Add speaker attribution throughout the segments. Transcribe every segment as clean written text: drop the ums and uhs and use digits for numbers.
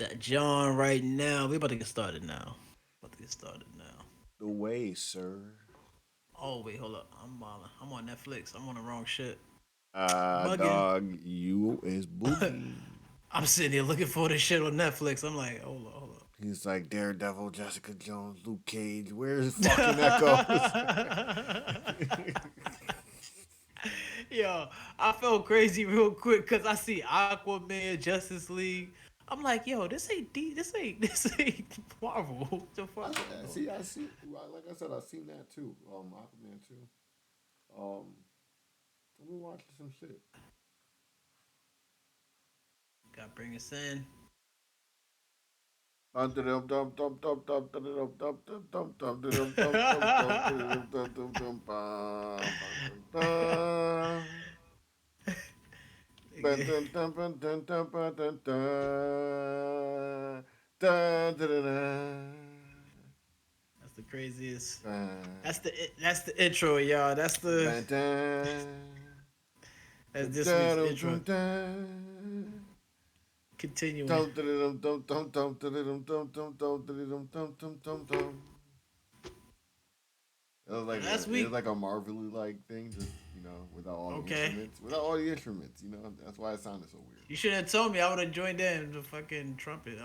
Speaker 1: that John right now. We about to get started now. About to get started now.
Speaker 2: The way, sir.
Speaker 1: Oh wait, hold up. I'm on Netflix. I'm on the wrong shit. Bugging.
Speaker 2: Dog, you is boogie.
Speaker 1: I'm sitting here looking for this shit on Netflix. I'm like, hold
Speaker 2: He's like Daredevil, Jessica Jones, Luke Cage. Where's fucking Echoes?
Speaker 1: up. Yo, I felt crazy real quick because I see Aquaman, Justice League. I'm like, yo, this ain't Marvel. What the fuck going on?
Speaker 2: I see. Like I said, I seen that too. Aquaman too. Um, we watching some shit.
Speaker 1: Gotta bring us in. That's the craziest. That's the intro, y'all. That's this week's intro. Continuing. Last
Speaker 2: It was
Speaker 1: week,
Speaker 2: like a marvelly like thing, just without all the
Speaker 1: okay.
Speaker 2: instruments. Without all the instruments, that's why it sounded so weird.
Speaker 1: You should have told me. I would have joined in the fucking trumpet,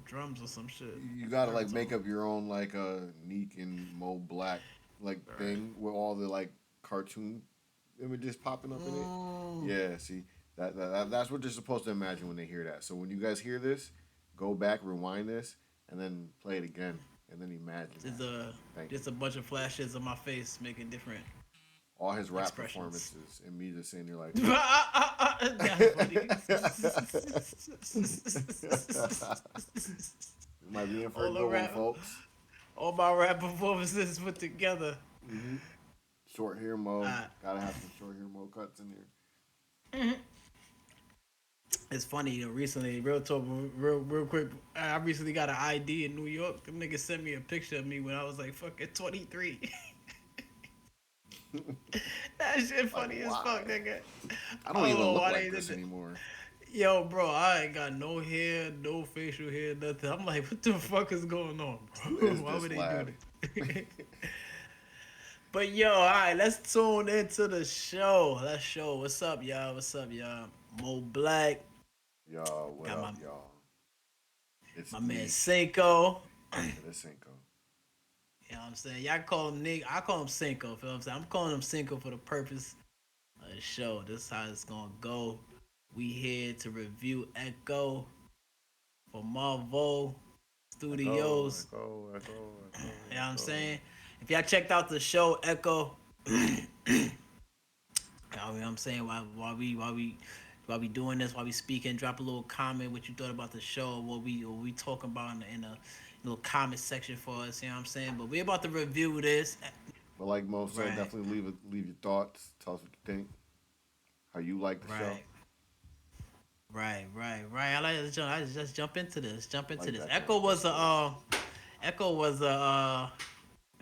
Speaker 1: drums or some shit.
Speaker 2: You gotta like
Speaker 1: Drums
Speaker 2: make
Speaker 1: on.
Speaker 2: up your own like Neek and Moeblak like
Speaker 1: All right.
Speaker 2: thing with all the like cartoon images popping up in it.
Speaker 1: Mm.
Speaker 2: Yeah, see that's what they're supposed to imagine when they hear that. So when you guys hear this, go back, rewind this, and then play it again, and then imagine
Speaker 1: There's
Speaker 2: that.
Speaker 1: a
Speaker 2: Thank you.
Speaker 1: just a bunch of flashes on my face making different
Speaker 2: All his rap
Speaker 1: expressions.
Speaker 2: performances and me just sitting there like.
Speaker 1: That's funny.
Speaker 2: We might be in for a
Speaker 1: all the
Speaker 2: good one,
Speaker 1: rap,
Speaker 2: folks.
Speaker 1: all my rap performances put together.
Speaker 2: Mm-hmm. Short hair mo.
Speaker 1: Uh,
Speaker 2: Gotta have some short hair mo cuts in there.
Speaker 1: it's funny, recently, real talk, real quick. I recently got an ID in New York. The nigga sent me a picture of me when I was like fucking 23. That shit
Speaker 2: Like,
Speaker 1: funny as fuck,
Speaker 2: why?
Speaker 1: nigga.
Speaker 2: I
Speaker 1: I
Speaker 2: don't
Speaker 1: don't
Speaker 2: even
Speaker 1: know
Speaker 2: look
Speaker 1: why
Speaker 2: like
Speaker 1: they did
Speaker 2: this
Speaker 1: that.
Speaker 2: anymore.
Speaker 1: Yo, bro, I ain't got no hair, no facial hair, nothing. I'm like, what the fuck is going on,
Speaker 2: Who
Speaker 1: bro?
Speaker 2: is
Speaker 1: Why
Speaker 2: this
Speaker 1: would they do
Speaker 2: lad?
Speaker 1: that? But yo, all right, let's tune into the show. Let's show. What's up, y'all? What's up, y'all? Mo Black.
Speaker 2: Y'all, what
Speaker 1: Got
Speaker 2: up, y'all? It's
Speaker 1: my man
Speaker 2: Neek.
Speaker 1: Cinco.
Speaker 2: It is Cinco.
Speaker 1: You know what I'm saying? Y'all call him Nick. I call him Cinco. Feel what I'm saying? I'm calling him Cinco for the purpose of the show. This is how it's gonna go. We here to review Echo for Marvel
Speaker 2: Echo,
Speaker 1: Studios.
Speaker 2: echo, echo, echo,
Speaker 1: You know what I'm
Speaker 2: echo.
Speaker 1: saying? If y'all checked out the show Echo, you know what I'm saying? While we doing this, while we speaking, drop a little comment what you thought about the show, what we talking about in a little comment section for us. You know what I'm saying? But we about to review this.
Speaker 2: But like Mo said,
Speaker 1: Right,
Speaker 2: definitely leave your thoughts. Tell us what you think. How you like the show.
Speaker 1: right, right. I like to jump. I just jump into this. Jump into
Speaker 2: Like
Speaker 1: this.
Speaker 2: that kind of stuff first.
Speaker 1: Echo was a.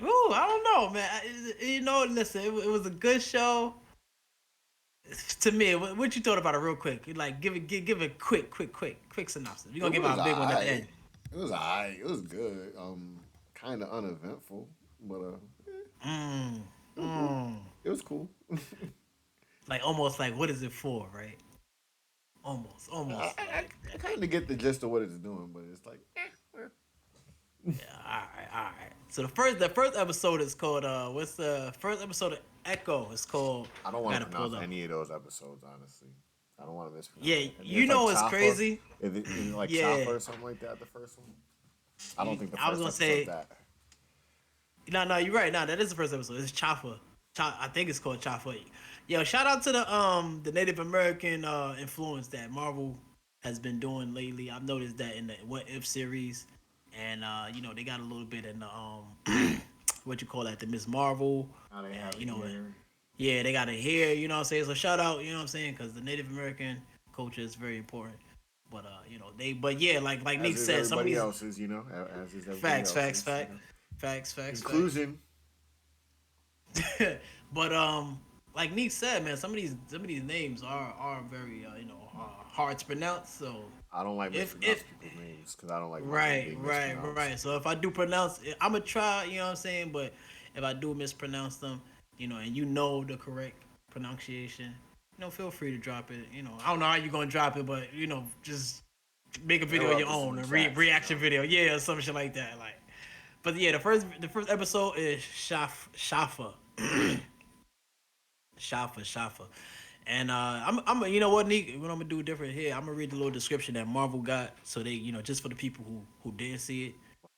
Speaker 1: Ooh, I don't know, man. Listen, it was a good show to me. What you thought about it, real quick? Like, give a quick synopsis. We're
Speaker 2: It
Speaker 1: gonna give
Speaker 2: was
Speaker 1: our big one at the
Speaker 2: alright.
Speaker 1: end.
Speaker 2: It was alright. It was good. Kind of uneventful, but
Speaker 1: Mm,
Speaker 2: it was cool.
Speaker 1: mm.
Speaker 2: It was cool.
Speaker 1: Like almost like what is it for, right?
Speaker 2: I,
Speaker 1: Almost
Speaker 2: I,
Speaker 1: like
Speaker 2: I kind of get the gist of what it's doing, but it's like,
Speaker 1: yeah. All right. So the first episode is called what's the first episode of Echo? It's called.
Speaker 2: I don't
Speaker 1: I
Speaker 2: want to
Speaker 1: gotta pull
Speaker 2: pronounce
Speaker 1: up.
Speaker 2: any of those episodes, honestly. I don't want to mispronounce
Speaker 1: Yeah,
Speaker 2: anything.
Speaker 1: you
Speaker 2: It's like
Speaker 1: know it's
Speaker 2: Chafa.
Speaker 1: crazy.
Speaker 2: Is it like
Speaker 1: Yeah,
Speaker 2: Chafa or something like that, the first one? I don't think the
Speaker 1: I was
Speaker 2: first
Speaker 1: gonna
Speaker 2: episode's
Speaker 1: say
Speaker 2: that.
Speaker 1: no, you're right. No, that is the first episode. It's Chafa. I think it's called Chafa. Yo, shout out to the Native American influence that Marvel has been doing lately. I've noticed that in the What If series, and they got a little bit in the what you call that, the Miss Marvel,
Speaker 2: Now they
Speaker 1: and
Speaker 2: have it here.
Speaker 1: yeah, they got it here. You know what I'm saying? So shout out, you know what I'm saying? Because the Native American culture is very important. But but yeah, like
Speaker 2: As
Speaker 1: Nick
Speaker 2: is
Speaker 1: said, some of
Speaker 2: everybody
Speaker 1: these
Speaker 2: else's, as is everybody
Speaker 1: facts, facts,
Speaker 2: else's,
Speaker 1: facts, facts.
Speaker 2: Inclusion.
Speaker 1: But like Neek said, man, some of these names are very hard to pronounce. So
Speaker 2: I don't like
Speaker 1: if
Speaker 2: mispronouncing people's names because I don't like my name
Speaker 1: right,
Speaker 2: being
Speaker 1: right,
Speaker 2: mispronounced.
Speaker 1: right. So if I do pronounce it, I'm gonna try. You know what I'm saying? But if I do mispronounce them, and you know the correct pronunciation, feel free to drop it. I don't know how you're gonna drop it, but just make a video of your
Speaker 2: Interrupt us in the
Speaker 1: own, a
Speaker 2: chats, you
Speaker 1: reaction
Speaker 2: know.
Speaker 1: video, yeah, or some shit like that. Like, but yeah, the first episode is Shafa, Shafa. And I'm you know what, Nick, what I'm gonna do different here. I'm gonna read the little description that Marvel got, so they, just for the people who did see it,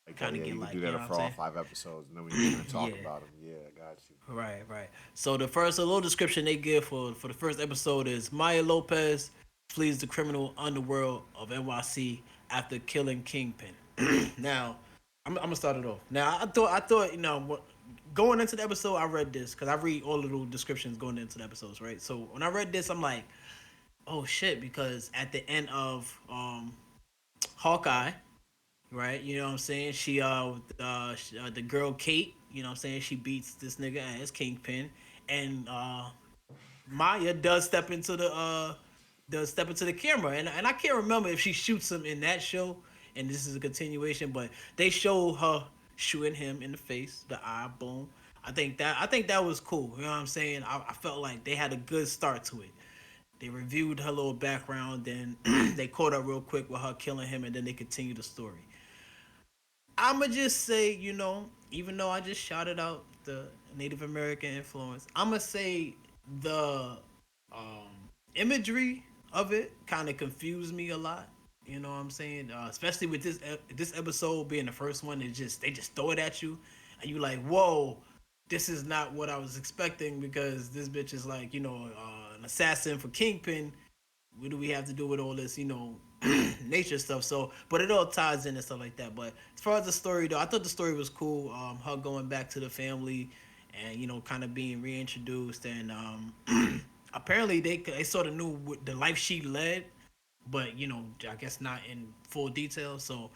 Speaker 2: Like that,
Speaker 1: kind of
Speaker 2: yeah,
Speaker 1: get
Speaker 2: you could do
Speaker 1: like, you know
Speaker 2: that
Speaker 1: what I'm
Speaker 2: for all
Speaker 1: saying?
Speaker 2: 5 episodes, and then we can kind of talk
Speaker 1: Yeah.
Speaker 2: about them. Yeah, I got you.
Speaker 1: Right, right. So a little description they give for the first episode is Maya Lopez flees the criminal underworld of NYC after killing Kingpin. Now, I'm gonna start it off. Now, I thought going into the episode, I read this because I read all the little descriptions going into the episodes, right? So when I read this, I'm like, oh shit, because at the end of Hawkeye, right? You know what I'm saying? The girl Kate, you know what I'm saying? She beats this nigga as Kingpin, and Maya does step into the camera, and I can't remember if she shoots him in that show, and this is a continuation, but they show her shooting him in the face, the eye, boom. I think that was cool. You know what I'm saying? I felt like they had a good start to it. They reviewed her little background, then they caught up real quick with her killing him, and then they continued the story. I'ma just say, even though I just shouted out the Native American influence, I'ma say the imagery of it kind of confused me a lot. You know what I'm saying? Especially with this episode being the first one, they just throw it at you, and you like, whoa, this is not what I was expecting because this bitch is like, an assassin for Kingpin. What do we have to do with all this, nature stuff? So, but it all ties in and stuff like that. But as far as the story, though, I thought the story was cool. Her going back to the family, and kind of being reintroduced, and apparently they sort of knew the life she led, but I guess not in full detail. So.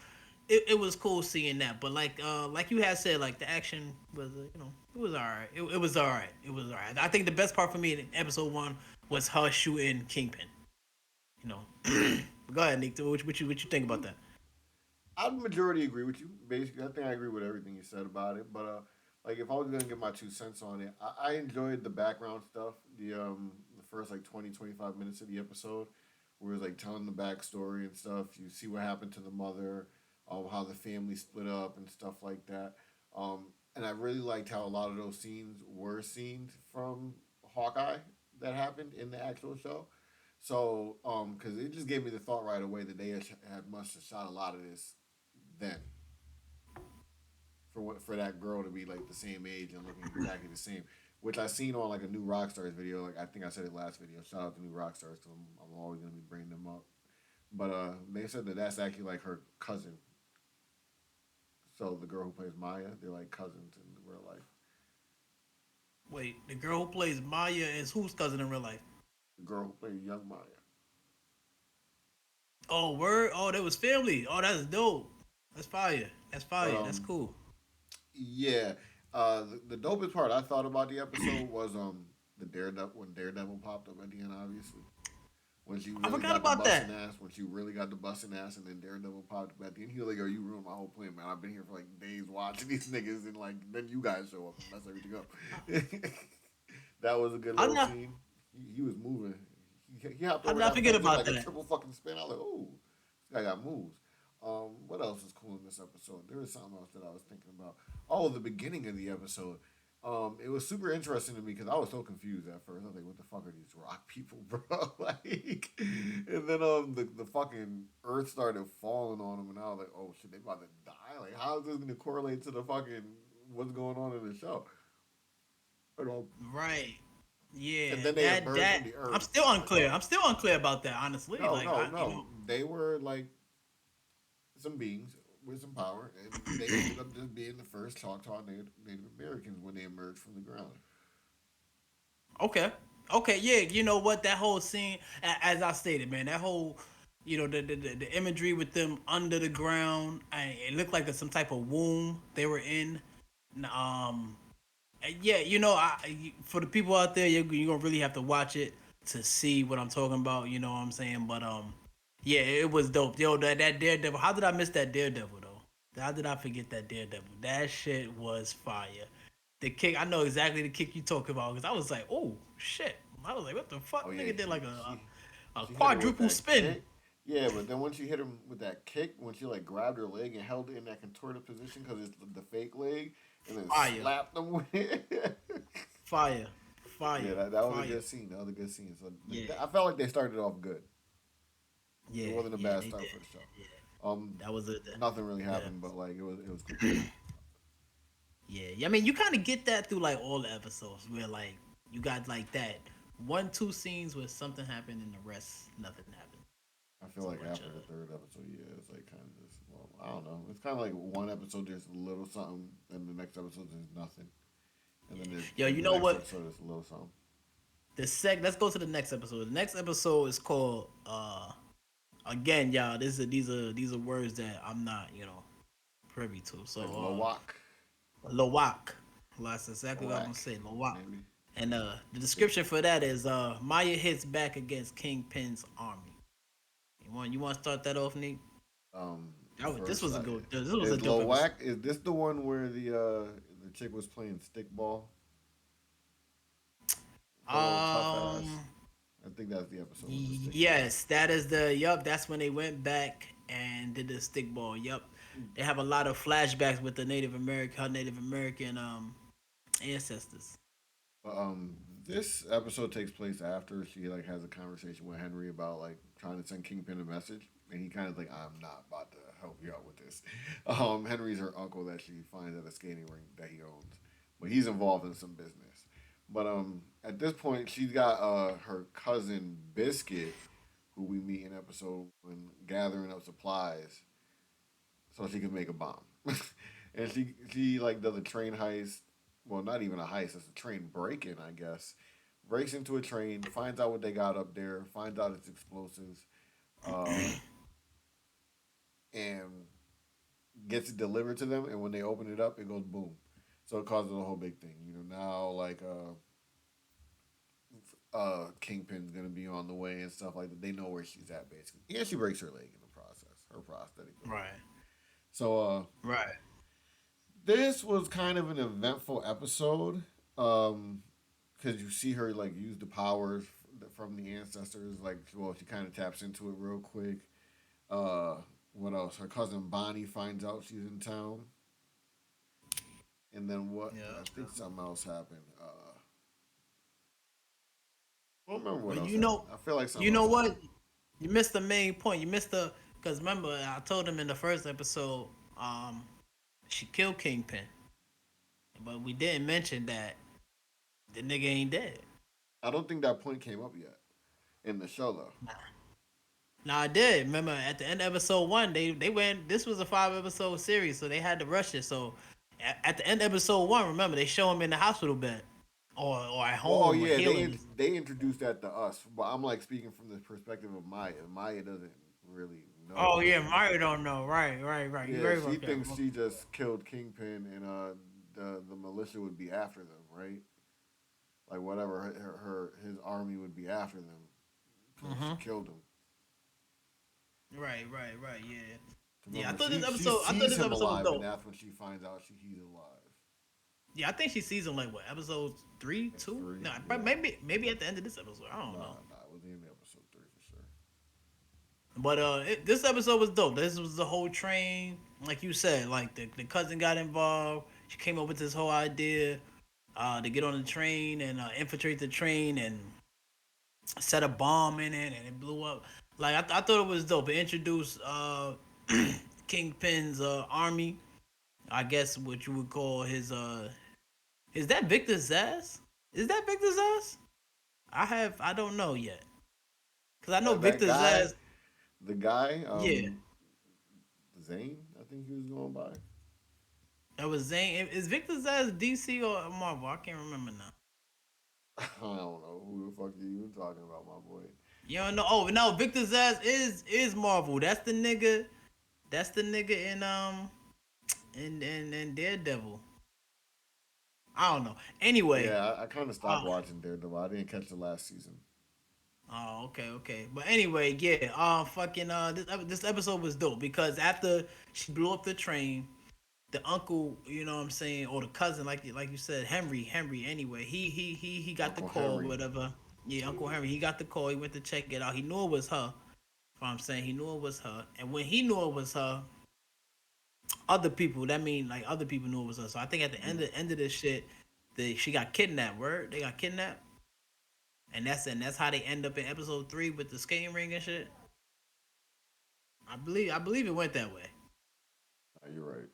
Speaker 1: It was cool seeing that, but like you had said, like the action was it was all right. It was all right. It was all right. I think the best part for me in episode one was her shooting Kingpin. You know. Go ahead, Nick. What you think about that?
Speaker 2: I majority agree with you. Basically, I think I agree with everything you said about it. But like if I was gonna give my 2 cents on it, I enjoyed the background stuff. The first like 20-25 minutes of the episode, where it was like telling the backstory and stuff. You see what happened to the mother, how the family split up and stuff like that. And I really liked how a lot of those scenes were scenes from Hawkeye that happened in the actual show. So, because it just gave me the thought right away that they had must have shot a lot of this then for that girl to be like the same age and looking exactly the same, which I seen on like a new Rockstars video. Like I think I said it last video. Shout out to new Rockstars because I'm always gonna be bringing them up. But they said that that's actually like her cousin. So the girl who plays Maya, they're like cousins in real life.
Speaker 1: Wait, the girl who plays Maya is whose cousin in real life?
Speaker 2: The girl who plays young Maya.
Speaker 1: Oh, word. Oh, that was family. Oh, that's dope. That's fire. That's
Speaker 2: But
Speaker 1: fire. That's cool.
Speaker 2: yeah. The dopest part I thought about the episode was the Daredevil when Daredevil popped up at the end, obviously. When she
Speaker 1: I
Speaker 2: really
Speaker 1: forgot
Speaker 2: got the
Speaker 1: about
Speaker 2: busting
Speaker 1: that.
Speaker 2: ass, when she really got the busting ass, and then Daredevil popped up at the end. He was like, "Yo, you ruined my whole plan, man. I've been here for like days watching these niggas, and like then you guys show up and mess everything up." That was a good
Speaker 1: I
Speaker 2: little
Speaker 1: not.
Speaker 2: scene. He was moving. He hopped
Speaker 1: I
Speaker 2: over
Speaker 1: not
Speaker 2: that
Speaker 1: forget
Speaker 2: fence, did
Speaker 1: about
Speaker 2: like a
Speaker 1: that.
Speaker 2: triple fucking spin. I was like, "Oh, this guy got moves." What else is cool in this episode? There was something else that I was thinking about. Oh, the beginning of the episode. It was super interesting to me because I was so confused at first. I was like, "What the fuck are these rock people, bro?" Like, and then the fucking earth started falling on them, and I was like, "Oh shit, they about to die." Like, how is this going to correlate to the fucking what's going on in the show? You know,
Speaker 1: Right. Yeah.
Speaker 2: and then they
Speaker 1: That
Speaker 2: emerge
Speaker 1: that
Speaker 2: from the
Speaker 1: I'm
Speaker 2: earth.
Speaker 1: still
Speaker 2: I'm like,
Speaker 1: unclear.
Speaker 2: "Oh
Speaker 1: I'm still unclear about that. Honestly,
Speaker 2: no,
Speaker 1: like
Speaker 2: no,
Speaker 1: I,
Speaker 2: no!" They were like some beings with some power, and they ended up just being the first Choctaw Native Americans when they emerged from the ground.
Speaker 1: Okay. Okay. Yeah. You know what? That whole scene, as I stated, man, that whole, the imagery with them under the ground, it looked like some type of womb they were in. Um, yeah. For the people out there, you're gonna really have to watch it to see what I'm talking about. You know what I'm saying? But Yeah, it was dope. Yo, that Daredevil. How did I miss that Daredevil though? How did I forget that Daredevil? That shit was fire. The kick, I know exactly the kick you talking about because I was like, oh shit. I was like, what the
Speaker 2: Oh
Speaker 1: fuck?
Speaker 2: yeah,
Speaker 1: Nigga did like a
Speaker 2: she hit her with
Speaker 1: quadruple
Speaker 2: that
Speaker 1: spin.
Speaker 2: kick. Yeah, but then when she hit him with that kick, when she like grabbed her leg and held it in that contorted position because it's the fake leg, and then
Speaker 1: Fire,
Speaker 2: slapped him with it.
Speaker 1: fire,
Speaker 2: Yeah,
Speaker 1: fire,
Speaker 2: that was a
Speaker 1: fire.
Speaker 2: good scene. That was a good scene. So
Speaker 1: Yeah,
Speaker 2: I felt like they started off good. It
Speaker 1: yeah,
Speaker 2: wasn't a
Speaker 1: yeah.
Speaker 2: bad
Speaker 1: They
Speaker 2: start
Speaker 1: did.
Speaker 2: for the show.
Speaker 1: Yeah,
Speaker 2: Um,
Speaker 1: that was a
Speaker 2: Nothing really
Speaker 1: good
Speaker 2: happened, but
Speaker 1: episode.
Speaker 2: like it was cool.
Speaker 1: Yeah, I mean, you kind of get that through like all the episodes where like you got like that one, two scenes where something happened and the rest nothing happened.
Speaker 2: I
Speaker 1: It's
Speaker 2: feel
Speaker 1: a
Speaker 2: like
Speaker 1: bunch
Speaker 2: after
Speaker 1: of
Speaker 2: the third episode, yeah, it's like kind of just well, I don't know. It's kind of like one episode there's a little something, and the next episode there's nothing, and then
Speaker 1: yeah.
Speaker 2: there's
Speaker 1: Yo, you
Speaker 2: the
Speaker 1: know
Speaker 2: next
Speaker 1: what?
Speaker 2: episode there's a little something.
Speaker 1: Let's go to the next episode. The next episode is called again, y'all. These are words that I'm not privy to. So
Speaker 2: Like Lowak,
Speaker 1: Lowak. That's exactly what I'm gonna
Speaker 2: Lowak,
Speaker 1: say. Lowak.
Speaker 2: maybe.
Speaker 1: And the
Speaker 2: It,
Speaker 1: description for that is Maya hits back against Kingpin's army. You want to start that off, Nick? This
Speaker 2: First,
Speaker 1: was a good. This was a
Speaker 2: is
Speaker 1: dope episode.
Speaker 2: Lowak? Is this the one where the chick was playing stickball for the old tough ass?
Speaker 1: Um.
Speaker 2: I think that's the episode with the stickball.
Speaker 1: Yes, that is the. Yup. That's when they went back and did the stickball. Yup. They have a lot of flashbacks with the Native American ancestors.
Speaker 2: But this episode takes place after she like has a conversation with Henry about like trying to send Kingpin a message, and he kind of like, I'm not about to help you out with this. Henry's her uncle that she finds at a skating rink that he owns, but he's involved in some business. But at this point, she's got her cousin Biscuit, who we meet in episode when gathering up supplies so she can make a bomb. And she like does a train heist. Well, not even a heist. It's a train break in, I guess. Breaks into a train, finds out what they got up there, finds out it's explosives, uh, and gets it delivered to them. And when they open it up, it goes boom. So it causes a whole big thing. You know, now like Kingpin's gonna be on the way and stuff like that. They know where she's at basically. Yeah, she breaks her leg in the process, her prosthetic leg.
Speaker 1: Right.
Speaker 2: So
Speaker 1: Right.
Speaker 2: this was kind of an eventful episode because you see her like use the powers from the ancestors. Like, well, she kind of taps into it real quick. Uh, what else? Her cousin Bonnie finds out she's in town, and then what? I
Speaker 1: Yeah.
Speaker 2: think something else happened. I don't remember what
Speaker 1: But
Speaker 2: else happened. I feel like
Speaker 1: you
Speaker 2: something
Speaker 1: know
Speaker 2: else
Speaker 1: what?
Speaker 2: happened.
Speaker 1: You missed the main point. You missed the because remember I told him in the first episode, um, she killed Kingpin, but we didn't mention that the nigga ain't dead.
Speaker 2: I don't think that point came up yet in the show though.
Speaker 1: Now I did. Remember at the end of episode one, they went. This was a 5 episode series, so they had to rush it. So at the end of episode one, remember they show him in the hospital bed, or at
Speaker 2: Well, oh
Speaker 1: home or
Speaker 2: yeah,
Speaker 1: healing.
Speaker 2: they introduced that to us, but I'm like speaking from the perspective of Maya. Maya doesn't really know
Speaker 1: Oh yeah,
Speaker 2: anything.
Speaker 1: Mario don't know. Right, right, right. You
Speaker 2: Yeah,
Speaker 1: very
Speaker 2: she
Speaker 1: well.
Speaker 2: thinks she just killed Kingpin, and the militia would be after them, right? Like whatever his army would be after them because she
Speaker 1: Mm-hmm.
Speaker 2: killed him.
Speaker 1: Right, right, right. Yeah. Yeah, I
Speaker 2: Remember,
Speaker 1: thought this
Speaker 2: she
Speaker 1: episode. I thought
Speaker 2: sees
Speaker 1: this
Speaker 2: him
Speaker 1: episode was
Speaker 2: alive, and
Speaker 1: dope.
Speaker 2: that's when she finds out he's alive.
Speaker 1: Yeah, I think she sees him like what episode three,
Speaker 2: Like
Speaker 1: two?
Speaker 2: three,
Speaker 1: No, but
Speaker 2: yeah.
Speaker 1: maybe at the end of this episode. I don't know.
Speaker 2: Nah, it was in episode three for sure.
Speaker 1: But this episode was dope. This was the whole train, like you said. Like the cousin got involved. She came up with this whole idea to get on the train and infiltrate the train and set a bomb in it, and it blew up. Like I thought it was dope. It introduced Kingpin's army. I guess what you would call his. Is that Victor Zaz? Is that Victor Zaz? I don't know yet. Cause I know
Speaker 2: That
Speaker 1: Victor
Speaker 2: guy,
Speaker 1: Zaz.
Speaker 2: the guy,
Speaker 1: Yeah,
Speaker 2: Zane, I think he was going by.
Speaker 1: that was Zane. Is Victor Zaz DC or Marvel? I can't remember now.
Speaker 2: I don't know who the fuck are you even talking about, my boy.
Speaker 1: You don't know? Oh no, Victor Zaz is Marvel. That's the nigga. That's the nigga in Daredevil. I don't know. Anyway,
Speaker 2: Yeah, I kind of stopped
Speaker 1: uh,
Speaker 2: watching Daredevil. I didn't catch the last season.
Speaker 1: Oh, okay, okay. But anyway, yeah. Fucking. This episode was dope because after she blew up the train, the uncle, you know what I'm saying, or the cousin, like you said, Henry. Anyway, he got the
Speaker 2: Uncle
Speaker 1: call,
Speaker 2: Henry.
Speaker 1: whatever. Yeah, Uncle Henry. He got the call. He went to check it out. He knew it was her. You know what I'm saying, he knew it was her, and when he knew it was her, other people. That mean like other people knew it was her. So I think at the
Speaker 2: Mm.
Speaker 1: end of this shit, she got kidnapped. Word, they got kidnapped, and that's how they end up in episode 3 with the skating ring and shit. I believe it went that way.
Speaker 2: You're right.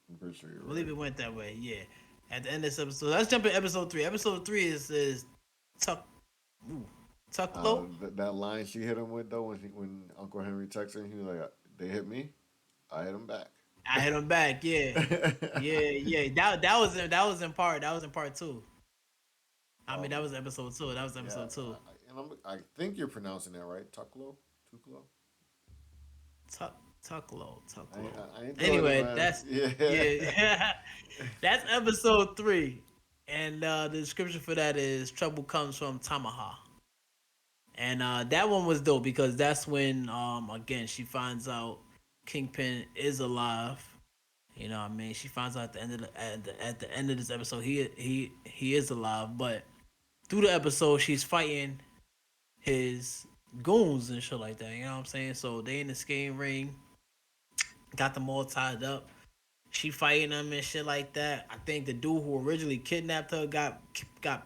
Speaker 2: I'm pretty sure
Speaker 1: I
Speaker 2: you're
Speaker 1: believe
Speaker 2: right.
Speaker 1: it went that way. Yeah. At the end of this episode, let's jump in episode 3. Episode 3 is Tuck, ooh, Tuck Low.
Speaker 2: That line she hit him with though, when Uncle Henry texted her, he was like, "They hit me, I hit him back."
Speaker 1: I hit him back. Yeah, yeah. That was in part. That was in part 2. I mean,
Speaker 2: um,
Speaker 1: that was episode 2. That was
Speaker 2: yeah,
Speaker 1: episode 2.
Speaker 2: I think you're pronouncing that right, Tucklow, Tucklow.
Speaker 1: Tuck
Speaker 2: I,
Speaker 1: Low.
Speaker 2: I ain't doing it,
Speaker 1: Anyway,
Speaker 2: man.
Speaker 1: that's
Speaker 2: Yeah.
Speaker 1: yeah. That's episode 3, and the description for that is trouble comes from Tamaha. And that one was dope because that's when again she finds out Kingpin is alive. You know what I mean? She finds out at the end of at the end of this episode he is alive, but through the episode she's fighting his goons and shit like that. You know what I'm saying? So they in the skating ring, got them all tied up. She fighting them and shit like that. I think the dude who originally kidnapped her got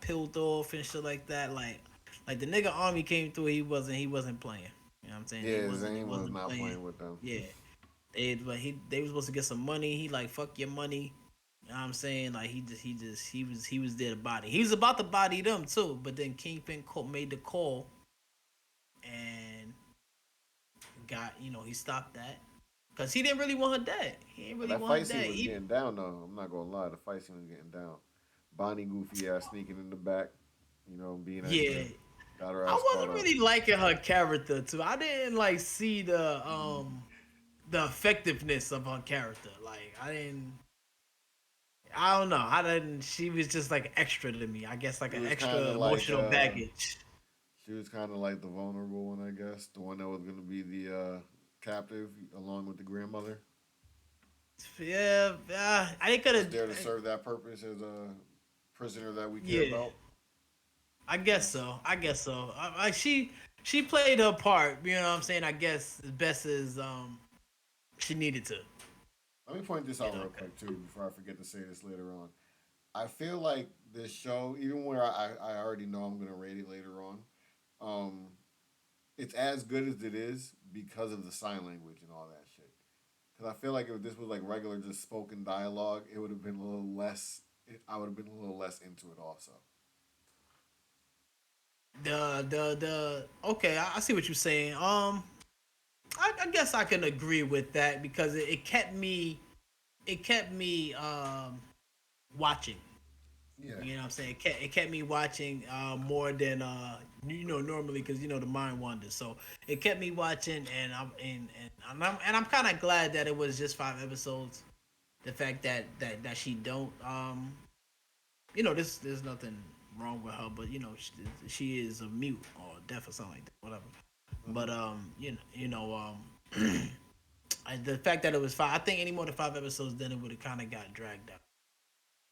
Speaker 1: peeled off and shit like that. Like the nigga army came through. He wasn't playing. You know what I'm saying?
Speaker 2: Yeah,
Speaker 1: He
Speaker 2: Zane was
Speaker 1: wasn't
Speaker 2: not
Speaker 1: playing.
Speaker 2: playing with them.
Speaker 1: Yeah. They were supposed to get some money. He like fuck your money. You know what I'm saying? Like he was there to body. He was about to body them too, but then Kingpin made the call and got, he stopped that because he didn't really want her dead. He didn't really
Speaker 2: That
Speaker 1: want
Speaker 2: fight
Speaker 1: her
Speaker 2: scene
Speaker 1: dead.
Speaker 2: was getting down though. I'm not gonna lie, the fight scene was getting down. Bonnie goofy ass sneaking in the back, being
Speaker 1: Yeah,
Speaker 2: extra, got her
Speaker 1: I
Speaker 2: ass caught
Speaker 1: wasn't
Speaker 2: up.
Speaker 1: really liking her character too. I didn't like see the effectiveness of her character. Like I don't know. I didn't. She was just like extra to me. I guess like
Speaker 2: She
Speaker 1: an
Speaker 2: was
Speaker 1: extra
Speaker 2: kind of like
Speaker 1: emotional baggage.
Speaker 2: she was kind of like the vulnerable one, I guess, the one that was gonna be the captive along with the grandmother,
Speaker 1: Yeah, I could
Speaker 2: just
Speaker 1: have.
Speaker 2: there to serve that purpose as a prisoner that we care
Speaker 1: Yeah,
Speaker 2: about.
Speaker 1: I guess so. I guess so. She played her part. You know what I'm saying? I guess as best as she needed to.
Speaker 2: Let me point this
Speaker 1: You
Speaker 2: out
Speaker 1: know.
Speaker 2: real quick too, before I forget to say this later on. I feel like this show, even where I already know I'm gonna rate it later on, um, it's as good as it is because of the sign language and all that shit. Because I feel like if this was like regular just spoken dialogue, it would have been a little less. I would have been a little less into it also.
Speaker 1: The okay, I see what you're saying. I guess I can agree with that because it kept me watching.
Speaker 2: Yeah.
Speaker 1: You know what I'm saying? It kept me watching more than normally because the mind wanders. So it kept me watching, and I'm kind of glad that it was just 5 episodes. The fact that she don't this there's nothing wrong with her, but she is a mute or deaf or something like that, whatever. But
Speaker 2: Hmm.
Speaker 1: the fact that it was 5, I think any more than 5 episodes, then it would have kind of got dragged out.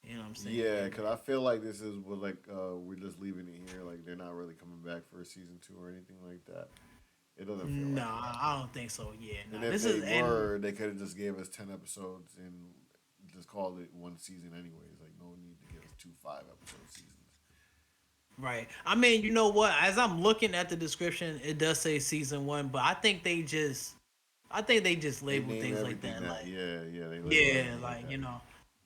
Speaker 1: You know what I'm saying?
Speaker 2: Yeah, because I feel like this is what like we're just leaving it here. Like they're not really coming back for a season two or anything like that. It doesn't feel
Speaker 1: No,
Speaker 2: like it.
Speaker 1: I don't think so. Yeah, no.
Speaker 2: And if
Speaker 1: This
Speaker 2: they
Speaker 1: is and
Speaker 2: were, they could have just gave us 10 episodes and just called it one season anyways. Like no need to give us two 5 episode seasons.
Speaker 1: right. I mean, you know what? As I'm looking at the description, it does say season 1, but I think they just
Speaker 2: They
Speaker 1: label
Speaker 2: name
Speaker 1: things like
Speaker 2: everything
Speaker 1: that.
Speaker 2: that.
Speaker 1: Like,
Speaker 2: Yeah, they label
Speaker 1: yeah,
Speaker 2: everything like
Speaker 1: like
Speaker 2: that.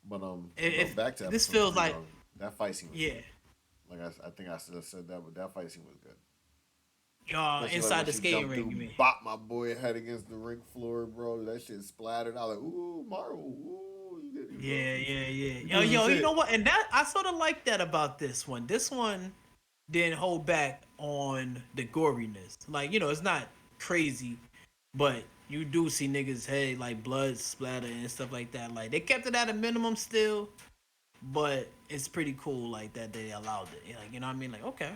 Speaker 2: But
Speaker 1: if
Speaker 2: back to
Speaker 1: this
Speaker 2: episode
Speaker 1: feels
Speaker 2: three
Speaker 1: like,
Speaker 2: though. That fight scene was
Speaker 1: yeah,
Speaker 2: good. Like I think I said that, but that fight scene was good. Especially like when
Speaker 1: inside the
Speaker 2: she
Speaker 1: skating
Speaker 2: jumped
Speaker 1: ring.
Speaker 2: through,
Speaker 1: You mean?
Speaker 2: bop my boy head against the rink floor, bro. That shit splattered. I was like, ooh, Marvel, ooh,
Speaker 1: Yeah.
Speaker 2: you
Speaker 1: Yo,
Speaker 2: doing some
Speaker 1: you know
Speaker 2: shit.
Speaker 1: what? And that I sort of like that about this one. This one didn't hold back on the goriness. Like, it's not crazy, but you do see niggas head like blood splatter and stuff like that. Like they kept it at a minimum still, but it's pretty cool like that they allowed it. Like, you know what I mean? Like, okay.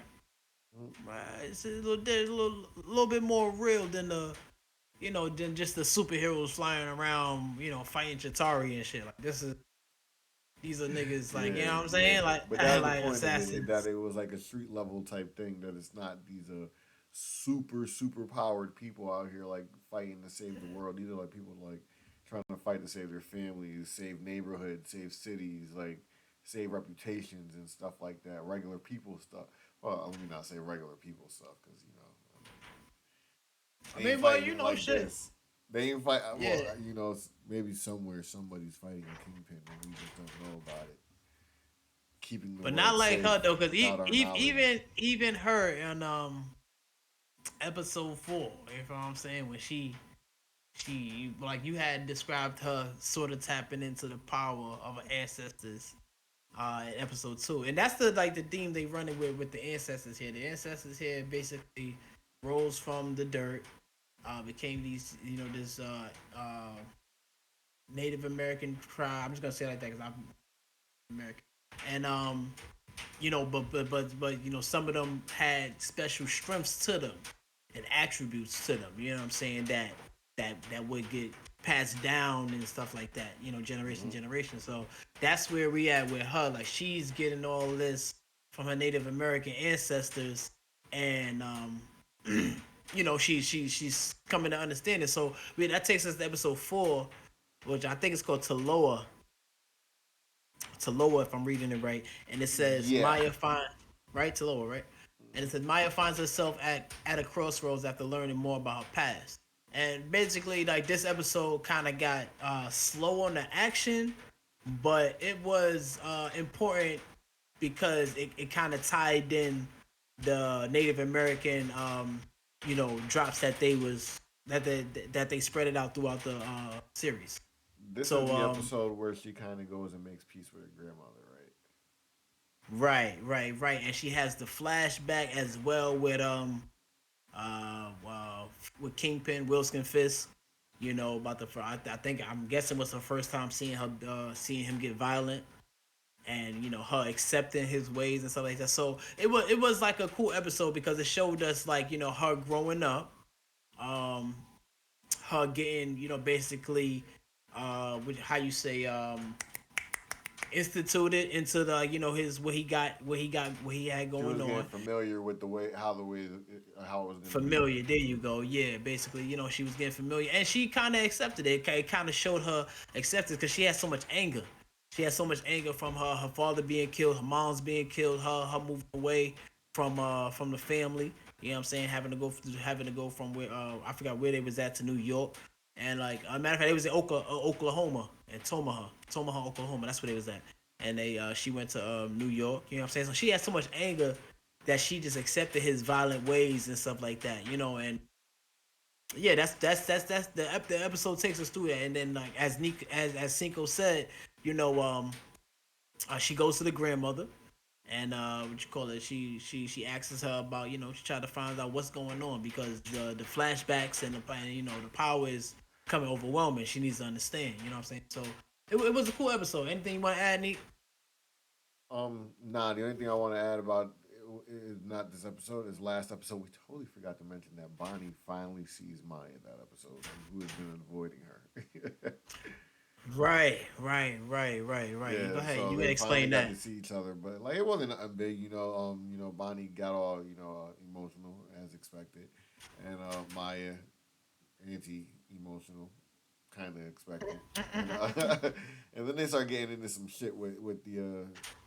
Speaker 1: It's a little bit more real than than just the superheroes flying around, fighting Chitari and shit. Like these are niggas like,
Speaker 2: Yeah,
Speaker 1: what I'm
Speaker 2: yeah.
Speaker 1: saying, like
Speaker 2: But that's the
Speaker 1: like
Speaker 2: point of it, that
Speaker 1: assassins.
Speaker 2: it was like a street level type thing. That it's not these super powered people out here like fighting to save the world. These are like people like trying to fight to save their families, save neighborhoods, save cities, like save reputations and stuff like that. Regular people stuff. Well, let me not say regular people stuff because
Speaker 1: I
Speaker 2: they ain't
Speaker 1: mean, well,
Speaker 2: fighting it like
Speaker 1: shit.
Speaker 2: this. They ain't fight.
Speaker 1: Yeah,
Speaker 2: Well, maybe somewhere somebody's fighting a kingpin and we just don't know about it. Keeping the
Speaker 1: but not
Speaker 2: world
Speaker 1: like
Speaker 2: safe
Speaker 1: her though, because
Speaker 2: without our knowledge.
Speaker 1: even her in episode 4, you know what I'm saying, when she like you had described her sort of tapping into the power of her ancestors in episode 2, and that's the theme they running with the ancestors here. The ancestors here basically rose from the dirt, became these this Native American tribe. I'm just gonna say it like that because I'm American, and but some of them had special strengths to them and attributes to them. You know what I'm saying, that would get passed down and stuff like that. Generation
Speaker 2: Mm-hmm.
Speaker 1: generation. So that's where we at with her. Like she's getting all this from her Native American ancestors, and she's coming to understand it. So that takes us to episode 4, which I think is called Taloa, if I'm reading it right, and it says
Speaker 2: Yeah.
Speaker 1: Maya find right Taloa, right, and it says Maya finds herself at a crossroads after learning more about her past, and basically like this episode kind of got slow on the action, but it was important because it kind of tied in the Native American drops that they spread it out throughout the series.
Speaker 2: This is
Speaker 1: So
Speaker 2: the episode where she kind of goes and makes peace with her grandmother, right?
Speaker 1: right, and she has the flashback as well with Kingpin Wilson Fisk. About I think I'm guessing was her first time seeing him get violent, and her accepting his ways and stuff like that. So it was like a cool episode because it showed us like her growing up, um, her getting basically how you say instituted into the his what he had
Speaker 2: She
Speaker 1: going
Speaker 2: was getting
Speaker 1: on.
Speaker 2: familiar with how it was gonna be.
Speaker 1: Familiar, there you go. Yeah, basically she was getting familiar, and she kind of accepted it. It kind of showed her acceptance because she had so much anger. She had so much anger from her father being killed, her mom's being killed, her moving away from the family. You know what I'm saying? Having to go from where I forgot where they was at to New York, and like a matter of fact, it was in Oklahoma, in Tomaha, Oklahoma. That's where they was at, and she went to New York. You know what I'm saying? So she had so much anger that she just accepted his violent ways and stuff like that. And yeah, that's the episode takes us through that, and then like as Cinco said, you know, um, she goes to the grandmother, and what you call it? She asks her about she tried to find out what's going on because the flashbacks and the power is coming overwhelming. She needs to understand. You know what I'm saying? So it was a cool episode. Anything you want to add, Nick?
Speaker 2: Nah. The only thing I want to add about is not this episode. Is last episode. We totally forgot to mention that Bonnie finally sees Maya in that episode, who has been avoiding her.
Speaker 1: Right. Go
Speaker 2: Yeah,
Speaker 1: ahead.
Speaker 2: so
Speaker 1: You can
Speaker 2: they finally
Speaker 1: explain
Speaker 2: got
Speaker 1: that.
Speaker 2: to see each other, but like it wasn't nothing big, Bonnie got all emotional as expected, and Maya anti emotional, kind of expected, and and then they start getting into some shit with the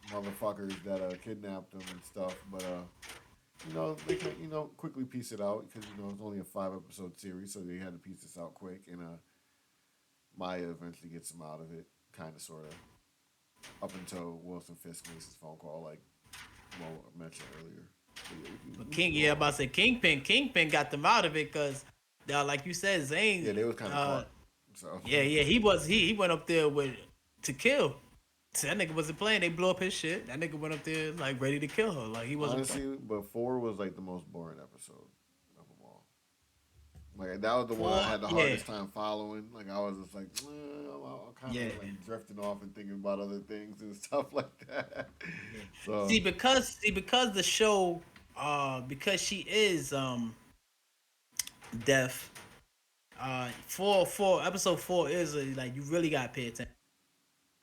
Speaker 2: motherfuckers that kidnapped them and stuff, but they can quickly piece it out because it's only a 5 episode series, so they had to piece this out quick, and Maya eventually gets them out of it, kind of sort of up until Wilson Fisk makes his phone call, like Mo mentioned earlier. But yeah,
Speaker 1: But
Speaker 2: we can
Speaker 1: King,
Speaker 2: go
Speaker 1: yeah,
Speaker 2: on.
Speaker 1: about to say Kingpin got them out of it because, like you said,
Speaker 2: Yeah,
Speaker 1: Zane,
Speaker 2: they was kind of caught. So
Speaker 1: yeah, he went up there with to kill. So that nigga wasn't playing. They blew up his shit. That nigga went up there like ready to kill her. Like he wasn't playing.
Speaker 2: honestly, but 4 was like the most boring episode of them all. Like that was the one I
Speaker 1: For
Speaker 2: had the
Speaker 1: yeah,
Speaker 2: hardest time following. Like I was just like, I'm kind
Speaker 1: yeah,
Speaker 2: of like drifting off and thinking about other things and stuff like that.
Speaker 1: yeah.
Speaker 2: So
Speaker 1: See because the show because she is deaf. Four episode four is like you really got to pay attention.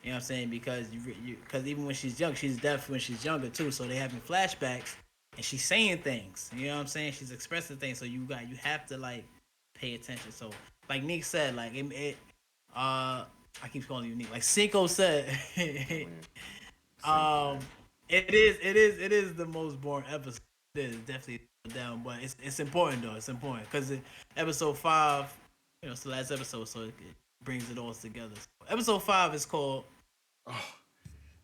Speaker 1: You know what I'm saying? Because because even when she's young, she's deaf when she's younger too. So they having flashbacks, and she's saying things. You know what I'm saying? She's expressing things. So you have to like pay attention. So like Nick said, like I keep calling you Nick. Like Cinco said,
Speaker 2: I mean, Cinco,
Speaker 1: um,
Speaker 2: man.
Speaker 1: it is the most boring episode. It is definitely down, but it's important though. It's important because episode five, it's the last episode, so it brings it all together. So episode five is called
Speaker 2: Oh,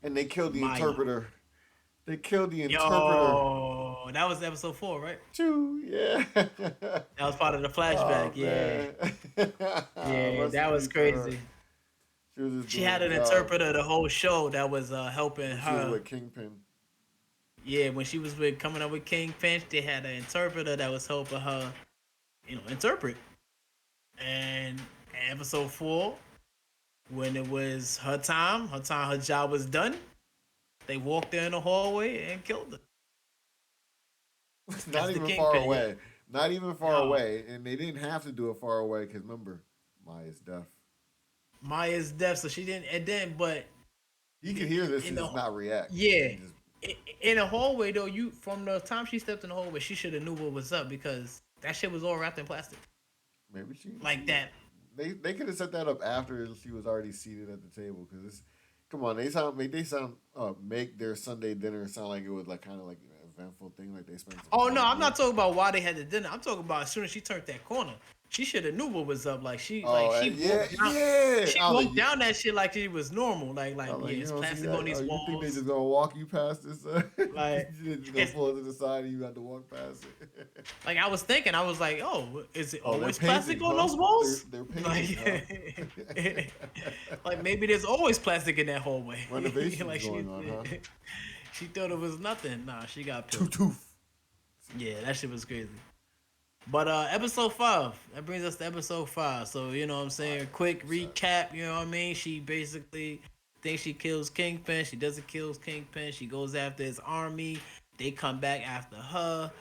Speaker 2: and they killed the
Speaker 1: Maya.
Speaker 2: interpreter. They killed the interpreter.
Speaker 1: Yo, that was episode four, right?
Speaker 2: Too, yeah.
Speaker 1: That was part of the flashback.
Speaker 2: Oh
Speaker 1: Yeah,
Speaker 2: man.
Speaker 1: yeah,
Speaker 2: Rest in
Speaker 1: that was
Speaker 2: peace to her.
Speaker 1: crazy.
Speaker 2: She was just
Speaker 1: She
Speaker 2: doing
Speaker 1: had
Speaker 2: a
Speaker 1: an
Speaker 2: job
Speaker 1: interpreter the whole show that was helping
Speaker 2: when she was
Speaker 1: her.
Speaker 2: with Kingpin.
Speaker 1: Yeah, when she was with coming up with King Finch, they had an interpreter that was helping her, interpret. And episode four, when it was her job was done. They walked her in the hallway and killed her. That's
Speaker 2: Not
Speaker 1: the
Speaker 2: even far
Speaker 1: kingpin, yeah.
Speaker 2: away. Not even far
Speaker 1: Yo,
Speaker 2: away, and they didn't have to do it far away because remember, Maya's deaf.
Speaker 1: Maya's deaf, so she didn't. And then, but
Speaker 2: He can hear this
Speaker 1: in
Speaker 2: and
Speaker 1: the
Speaker 2: just not react.
Speaker 1: yeah,
Speaker 2: He just
Speaker 1: in the hallway though, you from the time she stepped in the hallway, she should have knew what was up because that shit was all wrapped in plastic
Speaker 2: maybe
Speaker 1: like that.
Speaker 2: they could have set that up after she was already seated at the table because it's come on make their Sunday dinner sound like it was like kind of like an eventful thing like they spent some
Speaker 1: Oh no,
Speaker 2: time
Speaker 1: I'm
Speaker 2: doing.
Speaker 1: not talking about why they had the dinner. I'm talking about as soon as she turned that corner, she should have knew what was up. Like
Speaker 2: Oh
Speaker 1: she
Speaker 2: yeah,
Speaker 1: walked down,
Speaker 2: yeah.
Speaker 1: she walked down that shit like it was normal.
Speaker 2: I was
Speaker 1: Yeah,
Speaker 2: like, you
Speaker 1: it's
Speaker 2: don't see
Speaker 1: plastic
Speaker 2: that?
Speaker 1: on
Speaker 2: Oh,
Speaker 1: these
Speaker 2: you think they
Speaker 1: walls.
Speaker 2: just gonna walk you past this?
Speaker 1: Like
Speaker 2: You just gonna
Speaker 1: it's
Speaker 2: pull it to the side and you got to walk past it.
Speaker 1: like I was thinking, I was like, oh, is it
Speaker 2: Oh, they're
Speaker 1: always
Speaker 2: painting,
Speaker 1: plastic on
Speaker 2: huh?
Speaker 1: those
Speaker 2: They're
Speaker 1: walls?
Speaker 2: they're painting, huh?
Speaker 1: Like, like maybe there's always plastic in that hallway.
Speaker 2: Renovations
Speaker 1: Like
Speaker 2: going on, huh?
Speaker 1: she thought it was nothing. Nah, she got
Speaker 2: Two
Speaker 1: pilled.
Speaker 2: tooth.
Speaker 1: Yeah, that shit was crazy. But episode five, that brings us to episode five. So you know what I'm saying? Quick recap, you know what I mean? She basically thinks she kills Kingpin. She doesn't kill Kingpin. She goes after his army. They come back after her.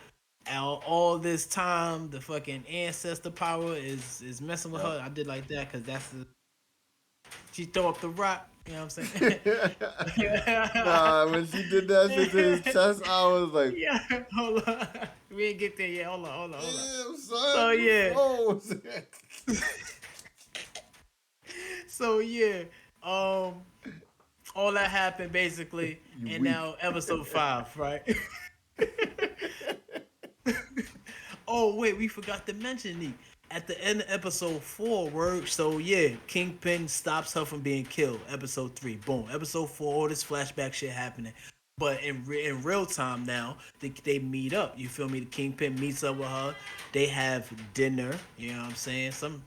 Speaker 1: All this time, the fucking ancestor power is messing with
Speaker 2: Yep.
Speaker 1: her. I did like that because she throw up the rock. You know what I'm saying?
Speaker 2: Nah, when she did that shit to his chest, I was like,
Speaker 1: Yeah, hold on. We ain't get there yet. Hold on.
Speaker 2: damn,
Speaker 1: So
Speaker 2: son, you
Speaker 1: yeah,
Speaker 2: froze.
Speaker 1: so yeah, um, all that happened basically,
Speaker 2: You
Speaker 1: and
Speaker 2: weak.
Speaker 1: now episode five, right? Oh wait, we forgot to mention the at the end of episode four, word. So yeah, Kingpin stops her from being killed. Episode three, boom. Episode four, all this flashback shit happening. But in real time now, they meet up. You feel me? The Kingpin meets up with her. They have dinner. You know what I'm saying? Some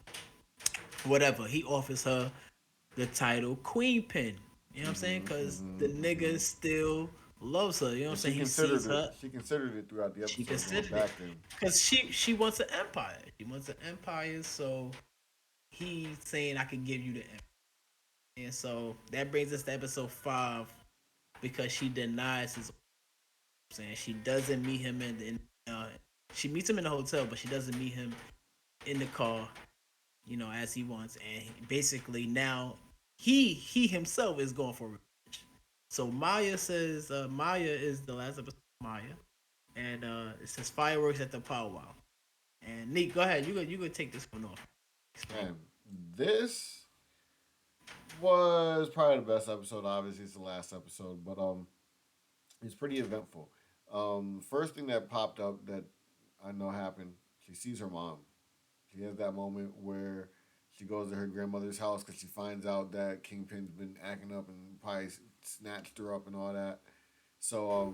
Speaker 1: whatever. He offers her the title Queen Pin. You know what I'm saying? Cause the nigga still loves her. You know what I'm
Speaker 2: And
Speaker 1: saying? He sees her.
Speaker 2: she considered it throughout the
Speaker 1: She
Speaker 2: episode, going
Speaker 1: considered it
Speaker 2: back to him.
Speaker 1: because she wants an empire. She wants an empire, so he's saying I can give you the empire. And so that brings us to episode five because she denies his. Saying she doesn't meet him she meets him in the hotel, but she doesn't meet him in the car. As he wants, and basically now he himself is going for revenge. So Maya says Maya is the last episode of Maya, and it says fireworks at the powwow. And Nick, go ahead. You go take this one off. Explain.
Speaker 2: And this was probably the best episode. Obviously, it's the last episode, but it's pretty eventful. First thing that popped up that I know happened, she sees her mom. She has that moment where she goes to her grandmother's house because she finds out that Kingpin's been acting up and probably snatched her up and all that. So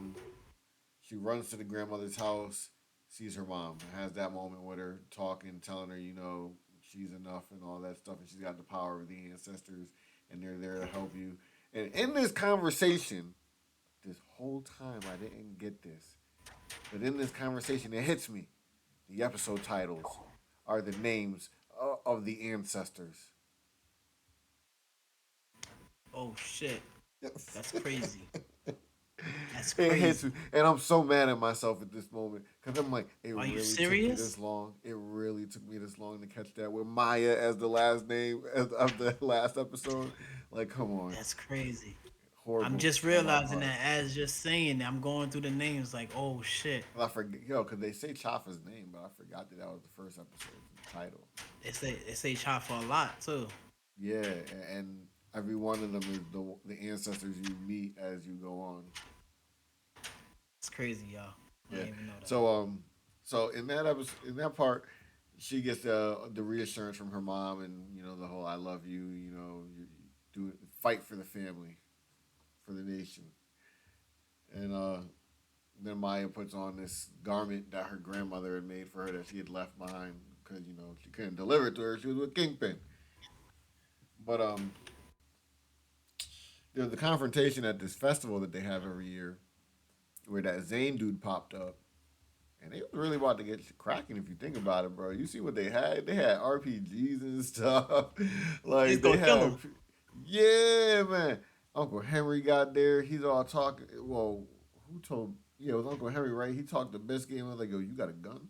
Speaker 2: she runs to the grandmother's house, sees her mom, and has that moment with her, talking, telling her, she's enough and all that stuff, and she's got the power of the ancestors, and they're there to help you. And in this conversation, this whole time I didn't get this, but in this conversation, it hits me. The episode titles are the names of the ancestors.
Speaker 1: Oh shit, that's crazy. That's
Speaker 2: It hits
Speaker 1: crazy.
Speaker 2: me, and I'm so mad at myself at this moment because I'm like, it
Speaker 1: Are you
Speaker 2: really took me this
Speaker 1: serious?
Speaker 2: long. It really took me this long to catch that with Maya as the last name of the last episode. Like, come on,
Speaker 1: That's crazy. I'm
Speaker 2: horrible
Speaker 1: just
Speaker 2: on my
Speaker 1: realizing
Speaker 2: part.
Speaker 1: that as just saying, I'm going through the names like, oh shit.
Speaker 2: I forget, yo, because they say Chafa's name, but I forgot that that was the first episode title.
Speaker 1: They say chop for a lot too.
Speaker 2: Yeah, and every one of them is the ancestors you meet as you go on.
Speaker 1: It's crazy, y'all. I
Speaker 2: Yeah.
Speaker 1: didn't even know that.
Speaker 2: So so in that episode, in that part, she gets the reassurance from her mom, and you know the whole "I love you," you do fight for the family, for the nation, and then Maya puts on this garment that her grandmother had made for her that she had left behind because she couldn't deliver it to her. She was with Kingpin, but there's a confrontation at this festival that they have every year where that Zane dude popped up. And they was really about to get cracking if you think about it, bro. You see what they had? They had RPGs and stuff.
Speaker 1: He's
Speaker 2: Like they
Speaker 1: gonna kill
Speaker 2: had,
Speaker 1: him.
Speaker 2: yeah, man. Uncle Henry got there. He's all talking. Well, who told? Yeah, it was Uncle Henry, right? He talked to Biscuit and was like, "Yo, you got a gun?"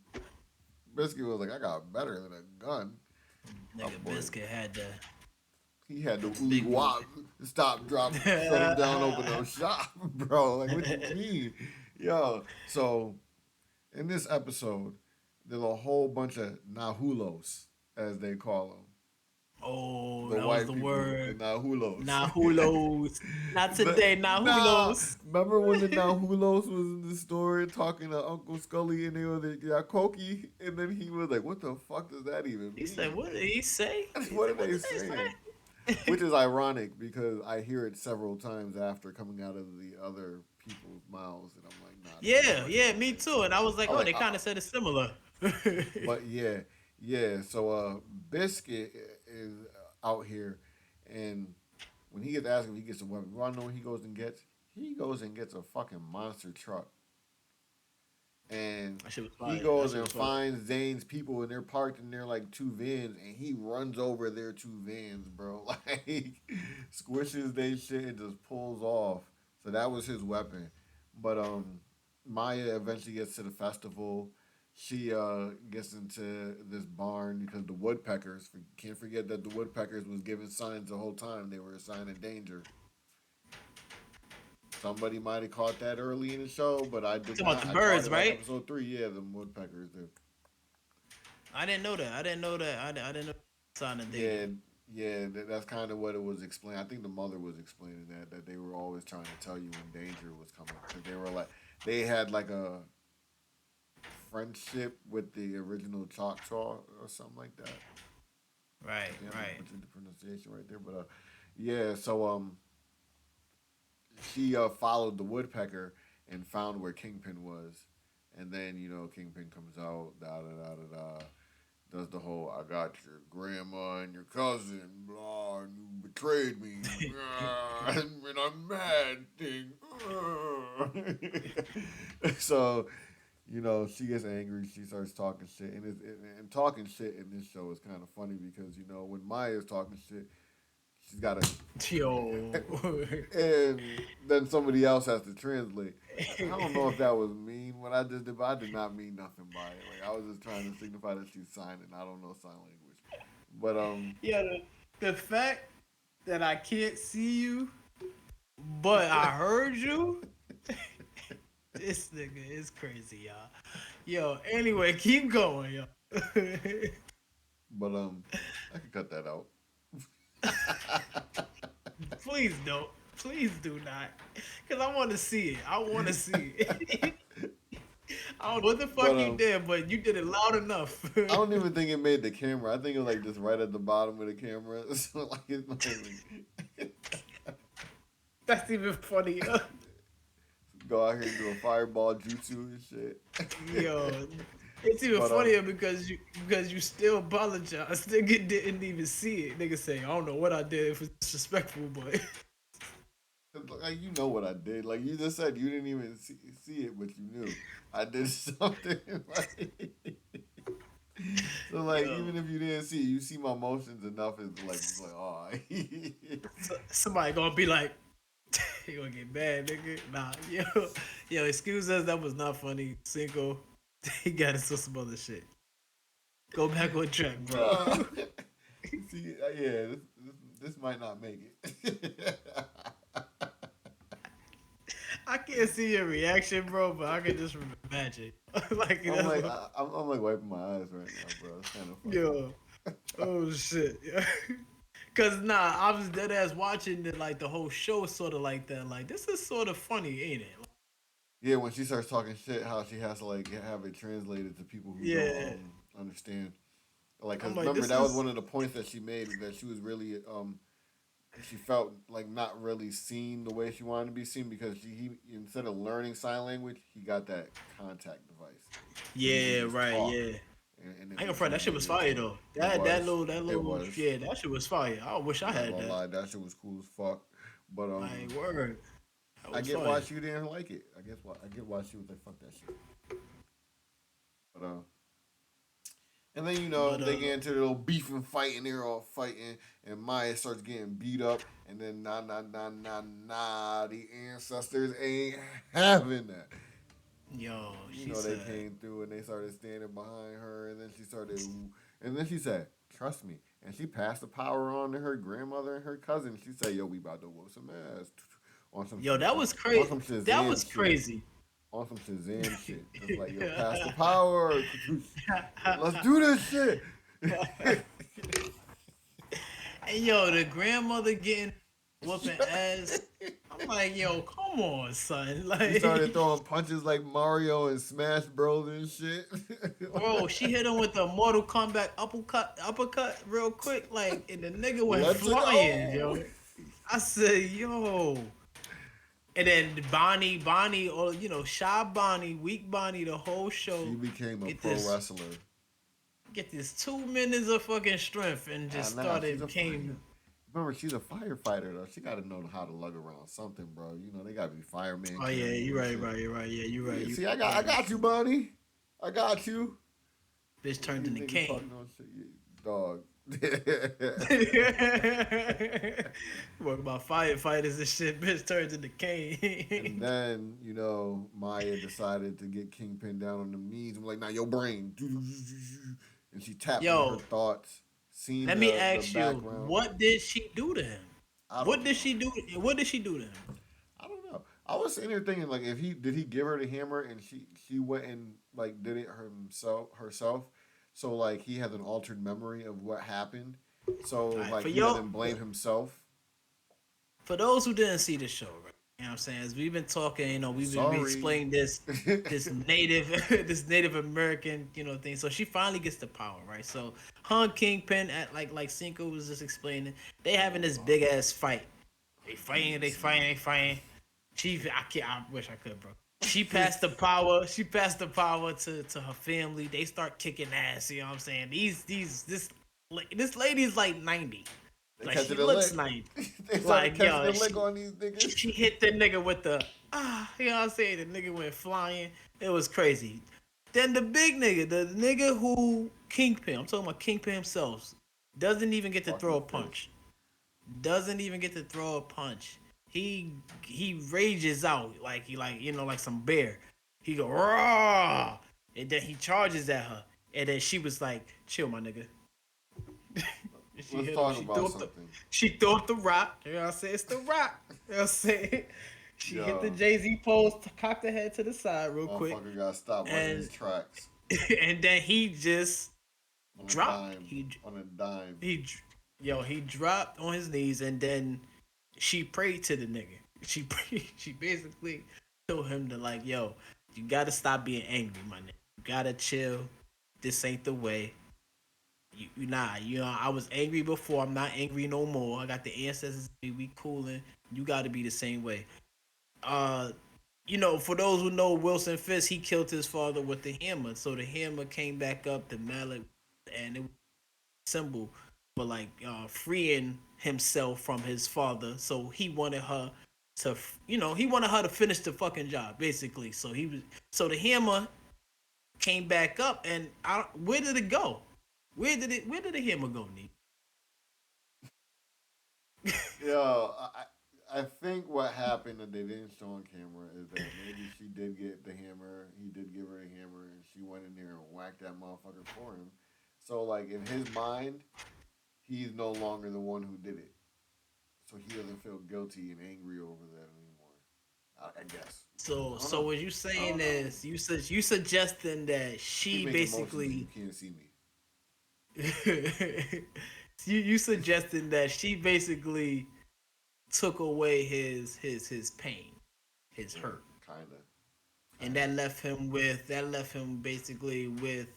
Speaker 2: Biscuit was like, "I got better than a gun." My
Speaker 1: Nigga
Speaker 2: boy,
Speaker 1: Biscuit had
Speaker 2: he had the
Speaker 1: the
Speaker 2: ooh
Speaker 1: big boy.
Speaker 2: wop, stop, drop, shut him down, open up shop, bro. Like, what you mean, yo? So in this episode, there's a whole bunch of Nahulos, as they call them,
Speaker 1: Oh,
Speaker 2: the
Speaker 1: that was
Speaker 2: white
Speaker 1: the
Speaker 2: people, the
Speaker 1: word.
Speaker 2: Nahulos.
Speaker 1: Nahulos. Not
Speaker 2: the,
Speaker 1: today,
Speaker 2: nah,
Speaker 1: Nahulos.
Speaker 2: remember when the Nahulos was in the store talking to Uncle Scully and they were like, "Yeah, Koki," and then he was like, "What the fuck does that even
Speaker 1: He said,
Speaker 2: mean?"
Speaker 1: "What did he say?" He
Speaker 2: What
Speaker 1: said,
Speaker 2: are
Speaker 1: "What
Speaker 2: they
Speaker 1: did they
Speaker 2: saying?
Speaker 1: say?"
Speaker 2: Which is ironic because I hear it several times after coming out of the other people's mouths, and I'm like, nah, this ain't
Speaker 1: Yeah,
Speaker 2: working
Speaker 1: yeah,
Speaker 2: out
Speaker 1: me
Speaker 2: right.
Speaker 1: too. And I was like,
Speaker 2: I'm
Speaker 1: "Oh,
Speaker 2: like,
Speaker 1: they kind of said it similar."
Speaker 2: but yeah, yeah. So Biscuit is out here, and when he gets asked if he gets a weapon, you want to know what he goes and gets? He goes and gets a fucking monster truck, and
Speaker 1: That shit was
Speaker 2: he
Speaker 1: fire. That
Speaker 2: goes
Speaker 1: shit
Speaker 2: and
Speaker 1: was fire.
Speaker 2: finds Zane's people, and they're parked in their like two vans, and he runs over their two vans, bro. Like squishes they shit and just pulls off. So that was his weapon. But Maya eventually gets to the festival. She gets into this barn because the woodpeckers, can't forget that the woodpeckers was giving signs the whole time they were a sign of danger. Somebody might have caught that early in the show, but I did
Speaker 1: Talking about
Speaker 2: not.
Speaker 1: the
Speaker 2: I caught
Speaker 1: birds,
Speaker 2: it like
Speaker 1: right?
Speaker 2: episode 3. Yeah, the woodpeckers did.
Speaker 1: I didn't know that. I didn't know that. I didn't know sign of danger.
Speaker 2: Yeah, yeah, that's kind of what it was explaining. I think the mother was explaining that they were always trying to tell you when danger was coming because they were like they had like a friendship with the original Choctaw or something like that.
Speaker 1: Right,
Speaker 2: Yeah, I'm
Speaker 1: right.
Speaker 2: butchered the pronunciation right there, but yeah. So she followed the woodpecker and found where Kingpin was, and then Kingpin comes out, da da da da da, does the whole "I got your grandma and your cousin, blah, and you betrayed me, and I'm mad" thing. So she gets angry. She starts talking shit, and talking shit in this show is kind of funny because when Maya's talking shit, she's got to,
Speaker 1: Yo.
Speaker 2: and then somebody else has to translate. I don't know if that was mean what I just did, but I did not mean nothing by it. Like I was just trying to signify that she's signing. I don't know sign language, but
Speaker 1: Yeah, the fact that I can't see you, but I heard you. This nigga is crazy, y'all. Yo, anyway, keep going, yo.
Speaker 2: but I could cut that out.
Speaker 1: Please don't. Please do not. Cause I want to see it. I want to see it. I don't know what the
Speaker 2: But
Speaker 1: fuck you did, but you did it loud enough.
Speaker 2: I don't even think it made the camera. I think it was like just right at the bottom of the camera. So like it's not even
Speaker 1: That's even funnier.
Speaker 2: go out here and do a fireball jutsu and shit.
Speaker 1: Yo, it's even
Speaker 2: But
Speaker 1: funnier because you still apologize. Nigga didn't even see it. Nigga say, I don't know what I did if it's disrespectful, but
Speaker 2: like what I did. Like you just said, you didn't even see it, but you knew I did something. So like
Speaker 1: yo,
Speaker 2: even if you didn't see it, you see my motions enough. It's like oh.
Speaker 1: somebody gonna be like, You gonna get mad, nigga? Nah, yo, excuse us. That was not funny. Cinco, he got into some other shit. Go back on track, bro.
Speaker 2: Nah. See, yeah, this might not make it.
Speaker 1: I can't see your reaction, bro, but I can just imagine. Like that's what,
Speaker 2: I'm like wiping my eyes right now, bro. It's kind of funny.
Speaker 1: yo. Oh shit. Cause nah, I was dead ass watching the whole show sort of like that. Like this is sort of funny, ain't it? Like,
Speaker 2: Yeah, when she starts talking shit, how she has to like have it translated to people who don't
Speaker 1: yeah.
Speaker 2: understand. Like, cause
Speaker 1: I'm like,
Speaker 2: remember
Speaker 1: this
Speaker 2: that was
Speaker 1: is
Speaker 2: one of the points that she made, that she was really she felt like not really seen the way she wanted to be seen, because he, instead of learning sign language, he got that contact device, so he would
Speaker 1: yeah,
Speaker 2: just
Speaker 1: right,
Speaker 2: talk,
Speaker 1: yeah.
Speaker 2: and
Speaker 1: I
Speaker 2: it
Speaker 1: ain't gonna
Speaker 2: would
Speaker 1: front. That shit was
Speaker 2: translate
Speaker 1: fire
Speaker 2: into.
Speaker 1: though.
Speaker 2: It was,
Speaker 1: That
Speaker 2: it
Speaker 1: little,
Speaker 2: was.
Speaker 1: yeah, that shit was fire. I wish I
Speaker 2: I'm not
Speaker 1: had
Speaker 2: gonna
Speaker 1: that.
Speaker 2: lie, that shit was cool as fuck. But
Speaker 1: Like word, that
Speaker 2: I
Speaker 1: was
Speaker 2: get why
Speaker 1: fire.
Speaker 2: she didn't like it. I get why she was like, fuck that shit. But and then
Speaker 1: But
Speaker 2: they get into the little beef and fight, and they're all fighting, and Maya starts getting beat up, and then the ancestors ain't having that.
Speaker 1: yo, she
Speaker 2: They
Speaker 1: said,
Speaker 2: came through and they started standing behind her, and then and then she said, "Trust me," and she passed the power on to her grandmother and her cousin. She said, "Yo, we about to whoop some ass on some
Speaker 1: yo, that was
Speaker 2: on
Speaker 1: crazy.
Speaker 2: some
Speaker 1: That was
Speaker 2: Shazam shit."
Speaker 1: crazy.
Speaker 2: On some Shazam shit. Just like, yo, pass the power. Let's do this shit.
Speaker 1: And yo, the grandmother getting whooping ass. I'm like, yo, come on, son.
Speaker 2: She started
Speaker 1: Like,
Speaker 2: throwing punches like Mario and Smash Bros and shit.
Speaker 1: bro, she hit him with the Mortal Kombat uppercut real quick, like, and the nigga went
Speaker 2: Let's
Speaker 1: flying,
Speaker 2: go.
Speaker 1: yo. I said, yo. And then Bonnie, or Shy Bonnie, Weak Bonnie, the whole
Speaker 2: She
Speaker 1: show
Speaker 2: became a
Speaker 1: get
Speaker 2: pro
Speaker 1: this
Speaker 2: wrestler.
Speaker 1: 2 minutes of fucking strength and
Speaker 2: Ah,
Speaker 1: just
Speaker 2: nah, she's
Speaker 1: started
Speaker 2: a fire.
Speaker 1: came.
Speaker 2: Remember, she's a firefighter though. She got to know how to lug around something, bro. They got to be firemen
Speaker 1: Oh yeah,
Speaker 2: carrying
Speaker 1: you're
Speaker 2: and
Speaker 1: right,
Speaker 2: shit.
Speaker 1: right, you're right. Yeah, you're right.
Speaker 2: Yeah,
Speaker 1: You
Speaker 2: see, I
Speaker 1: right.
Speaker 2: got you, Bonnie. I got you.
Speaker 1: Bitch turned
Speaker 2: These
Speaker 1: into
Speaker 2: niggas
Speaker 1: Kane.
Speaker 2: talking on shit, yeah, dog.
Speaker 1: Work about firefighters and shit. Bitch turns into
Speaker 2: And
Speaker 1: Kane.
Speaker 2: then, Maya decided to get Kingpin down on the knees. I'm like, now your brain. And she tapped in her
Speaker 1: Yo,
Speaker 2: thoughts, seen
Speaker 1: let me
Speaker 2: the
Speaker 1: ask you,
Speaker 2: background.
Speaker 1: what did she do to him?
Speaker 2: I
Speaker 1: What
Speaker 2: don't
Speaker 1: did
Speaker 2: know.
Speaker 1: she do? What did she do to him?
Speaker 2: I don't know. I was sitting here thinking, like, if he did he give her the hammer, and she went and like did it herself. So like he has an altered memory of what happened. So
Speaker 1: All right,
Speaker 2: like he doesn't blame himself.
Speaker 1: for those who didn't see the show, right? You know what I'm saying? As we've been talking, we
Speaker 2: Sorry.
Speaker 1: explained this native this Native American, thing. So she finally gets the power, right? So Han Kingpin at like Cinco was just explaining, they having this big ass fight. They fighting. I wish I could, bro. She passed the power. She passed the power to her family. They start kicking ass. You know what I'm saying? This lady is like 90.
Speaker 2: They
Speaker 1: Like she
Speaker 2: catching a
Speaker 1: looks
Speaker 2: lick.
Speaker 1: 90.
Speaker 2: They started
Speaker 1: Like
Speaker 2: catching
Speaker 1: yo,
Speaker 2: a lick on these niggas.
Speaker 1: she hit the nigga with the you know what I'm saying? The nigga went flying. It was crazy. Then the big nigga, the nigga who Kingpin, I'm talking about Kingpin himself, doesn't even get to throw
Speaker 2: Fucking
Speaker 1: a
Speaker 2: fish.
Speaker 1: punch. Doesn't even get to throw a punch. He rages out like some bear. He go raw, and then he charges at her, and then she was like, "Chill, my nigga." She
Speaker 2: Let's
Speaker 1: hit him.
Speaker 2: talk about something.
Speaker 1: She threw up the rock. You know what I'm saying? It's the rock. You know what I'm saying? She hit the
Speaker 2: Yo,
Speaker 1: Jay Z pose, cocked her head to the side real quick,
Speaker 2: motherfucker got stopped right in
Speaker 1: and
Speaker 2: his tracks
Speaker 1: and then he just
Speaker 2: on a
Speaker 1: dropped.
Speaker 2: dime. On a dime.
Speaker 1: He he dropped on his knees, and then she prayed to the nigga. She basically told him to like, yo, you gotta stop being angry, my nigga. You gotta chill. This ain't the way. I was angry before. I'm not angry no more. I got the ancestors. We cooling. You gotta be the same way. Uh, for those who know Wilson Fisk, he killed his father with the hammer. So the hammer came back up, the mallet, and it was a symbol for like freeing himself from his father. So he wanted her he wanted her to finish the fucking job, basically. So the hammer came back up, and where did it go? Where did the hammer go, Nick?
Speaker 2: Yo, I think what happened that they didn't show on camera is that maybe she did get the hammer. He did give her a hammer, and she went in there and whacked that motherfucker for him. So like in his mind, he's no longer the one who did it. So he doesn't feel guilty and angry over that anymore. I guess.
Speaker 1: So
Speaker 2: I don't
Speaker 1: so
Speaker 2: know.
Speaker 1: what you
Speaker 2: I
Speaker 1: saying
Speaker 2: don't know.
Speaker 1: is you suggesting that
Speaker 2: Keep
Speaker 1: she
Speaker 2: making motions and you
Speaker 1: basically
Speaker 2: can't see me.
Speaker 1: you suggesting that she basically took away his pain, his
Speaker 2: Yeah,
Speaker 1: hurt,
Speaker 2: kinda,
Speaker 1: and
Speaker 2: kinda.
Speaker 1: that left him basically with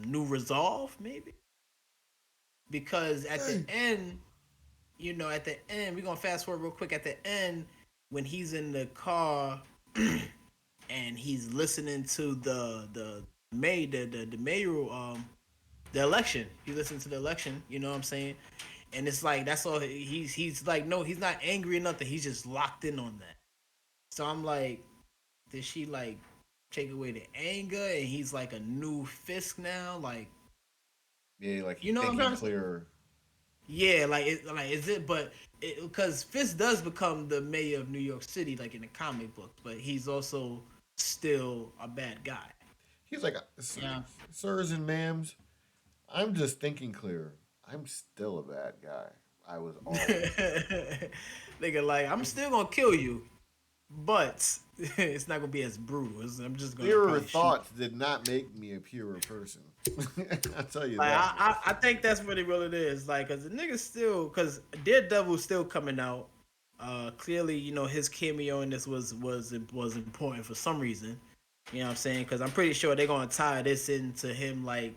Speaker 1: new resolve maybe, because at the end, at the end, we're gonna fast forward real quick. At the end, when he's in the car and he's listening to the mayoral the election. He listened to the election. You know what I'm saying? And it's like that's all he's like. No, he's not angry or nothing. He's just locked in on that. So I'm like, did she like take away the anger and he's like a new Fisk now? Like,
Speaker 2: Yeah, like
Speaker 1: you
Speaker 2: he's
Speaker 1: know what I'm
Speaker 2: thinking
Speaker 1: trying to say?
Speaker 2: clearer.
Speaker 1: Yeah, like is it? But because Fisk does become the mayor of New York City, like in the comic book, but he's also still a bad guy.
Speaker 2: He's like,
Speaker 1: Yeah.
Speaker 2: sirs and ma'ams, I'm just thinking clearer. I'm still a bad guy. I was always.
Speaker 1: Nigga, like I'm still gonna kill you, but it's not gonna be as brutal. I'm just gonna
Speaker 2: Clearer
Speaker 1: probably shoot.
Speaker 2: thoughts did not make me a purer person. I'll tell you
Speaker 1: Like
Speaker 2: that much.
Speaker 1: I think that's really what it is. Like, cause the nigga still, cause Daredevil's still coming out. Clearly, his cameo in this was important for some reason. You know what I'm saying? Cause I'm pretty sure they're gonna tie this into him, like,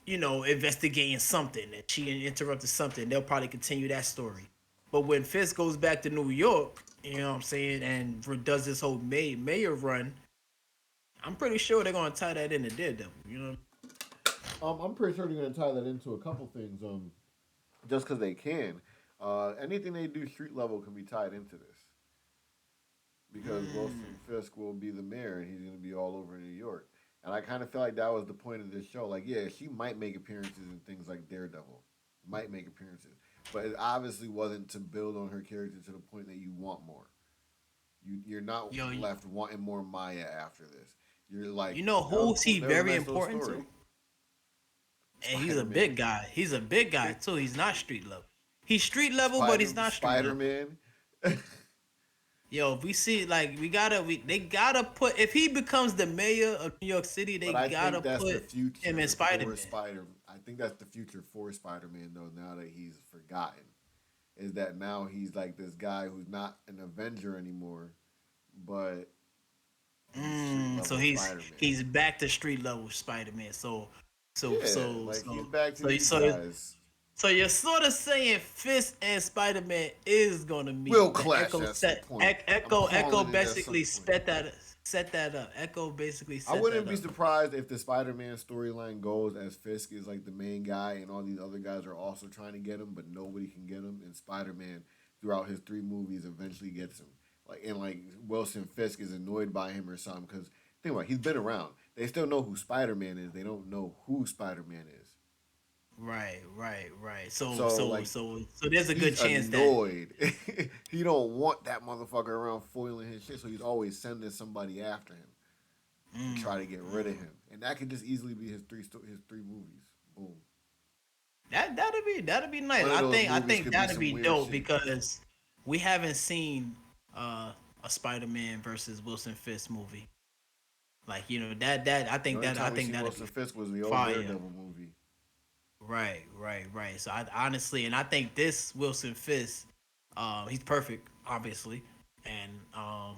Speaker 1: investigating something that she interrupted something. They'll probably continue that story. But when Fisk goes back to New York, you know what I'm saying, and does this whole mayor run, I'm pretty sure they're gonna tie that into Daredevil. You know?
Speaker 2: I'm pretty sure they're gonna tie that into a couple things. Just because they can. Anything they do street level can be tied into this because Wilson Fisk will be the mayor and he's gonna be all over New York. And I kind of feel like that was the point of this show. Like, yeah, she might make appearances in things like Daredevil, might make appearances, but it obviously wasn't to build on her character to the point that you want more. You're not
Speaker 1: Yo,
Speaker 2: left wanting more Maya after this. You're like,
Speaker 1: you know
Speaker 2: that was
Speaker 1: who's
Speaker 2: cool.
Speaker 1: he
Speaker 2: That was a
Speaker 1: very
Speaker 2: nice little
Speaker 1: important
Speaker 2: story.
Speaker 1: to? And he's a
Speaker 2: Spider Man,
Speaker 1: big guy. He's a big guy too. He's not street level. He's street level, but he's not street
Speaker 2: Spider
Speaker 1: level.
Speaker 2: Man.
Speaker 1: Yo, if we see like they gotta put if he becomes the mayor of New York City, they
Speaker 2: But I
Speaker 1: gotta
Speaker 2: think that's the
Speaker 1: put him in
Speaker 2: future
Speaker 1: Spider
Speaker 2: for
Speaker 1: Man.
Speaker 2: Spider. I think that's the future for Spider Man though. Now that he's forgotten, is that now he's like this guy who's not an Avenger anymore, but he's street
Speaker 1: So
Speaker 2: level
Speaker 1: he's
Speaker 2: Spider Man.
Speaker 1: he's back to street level Spider Man. So so
Speaker 2: Yeah,
Speaker 1: so
Speaker 2: like he's
Speaker 1: so
Speaker 2: back to
Speaker 1: so
Speaker 2: these
Speaker 1: so
Speaker 2: guys.
Speaker 1: so you're sort of saying Fisk and Spider Man is gonna meet.
Speaker 2: Will
Speaker 1: The
Speaker 2: clash
Speaker 1: Echo
Speaker 2: at some
Speaker 1: set
Speaker 2: point. I'm
Speaker 1: Echo
Speaker 2: calling it at some
Speaker 1: basically
Speaker 2: point.
Speaker 1: set that up. Echo basically
Speaker 2: I
Speaker 1: set
Speaker 2: wouldn't
Speaker 1: that
Speaker 2: be
Speaker 1: up.
Speaker 2: surprised if the Spider-Man storyline goes as Fisk is like the main guy, and all these other guys are also trying to get him, but nobody can get him. And Spider-Man, throughout his three movies, eventually gets him. Like Wilson Fisk is annoyed by him or something because think about it, he's been around. They still know who Spider-Man is. They don't know who Spider-Man is.
Speaker 1: Right. So
Speaker 2: So
Speaker 1: so
Speaker 2: like
Speaker 1: so so there's a good
Speaker 2: he's
Speaker 1: chance that
Speaker 2: annoyed. He don't want that motherfucker around foiling his shit, so he's always sending somebody after him to try to get rid of him, and that could just easily be his three movies. Boom.
Speaker 1: that'd be nice.
Speaker 2: One of
Speaker 1: I
Speaker 2: those
Speaker 1: think I
Speaker 2: movies
Speaker 1: think
Speaker 2: could be
Speaker 1: that'd
Speaker 2: some
Speaker 1: be
Speaker 2: weird
Speaker 1: dope
Speaker 2: shit.
Speaker 1: because we haven't seen a Spider Man versus Wilson Fisk movie. Like that
Speaker 2: The only
Speaker 1: I
Speaker 2: time we
Speaker 1: think
Speaker 2: seen
Speaker 1: that'd be
Speaker 2: Wilson Fisk was the old
Speaker 1: fire.
Speaker 2: Daredevil movie.
Speaker 1: Right. So I honestly, and I think this Wilson Fisk, he's perfect, obviously, and I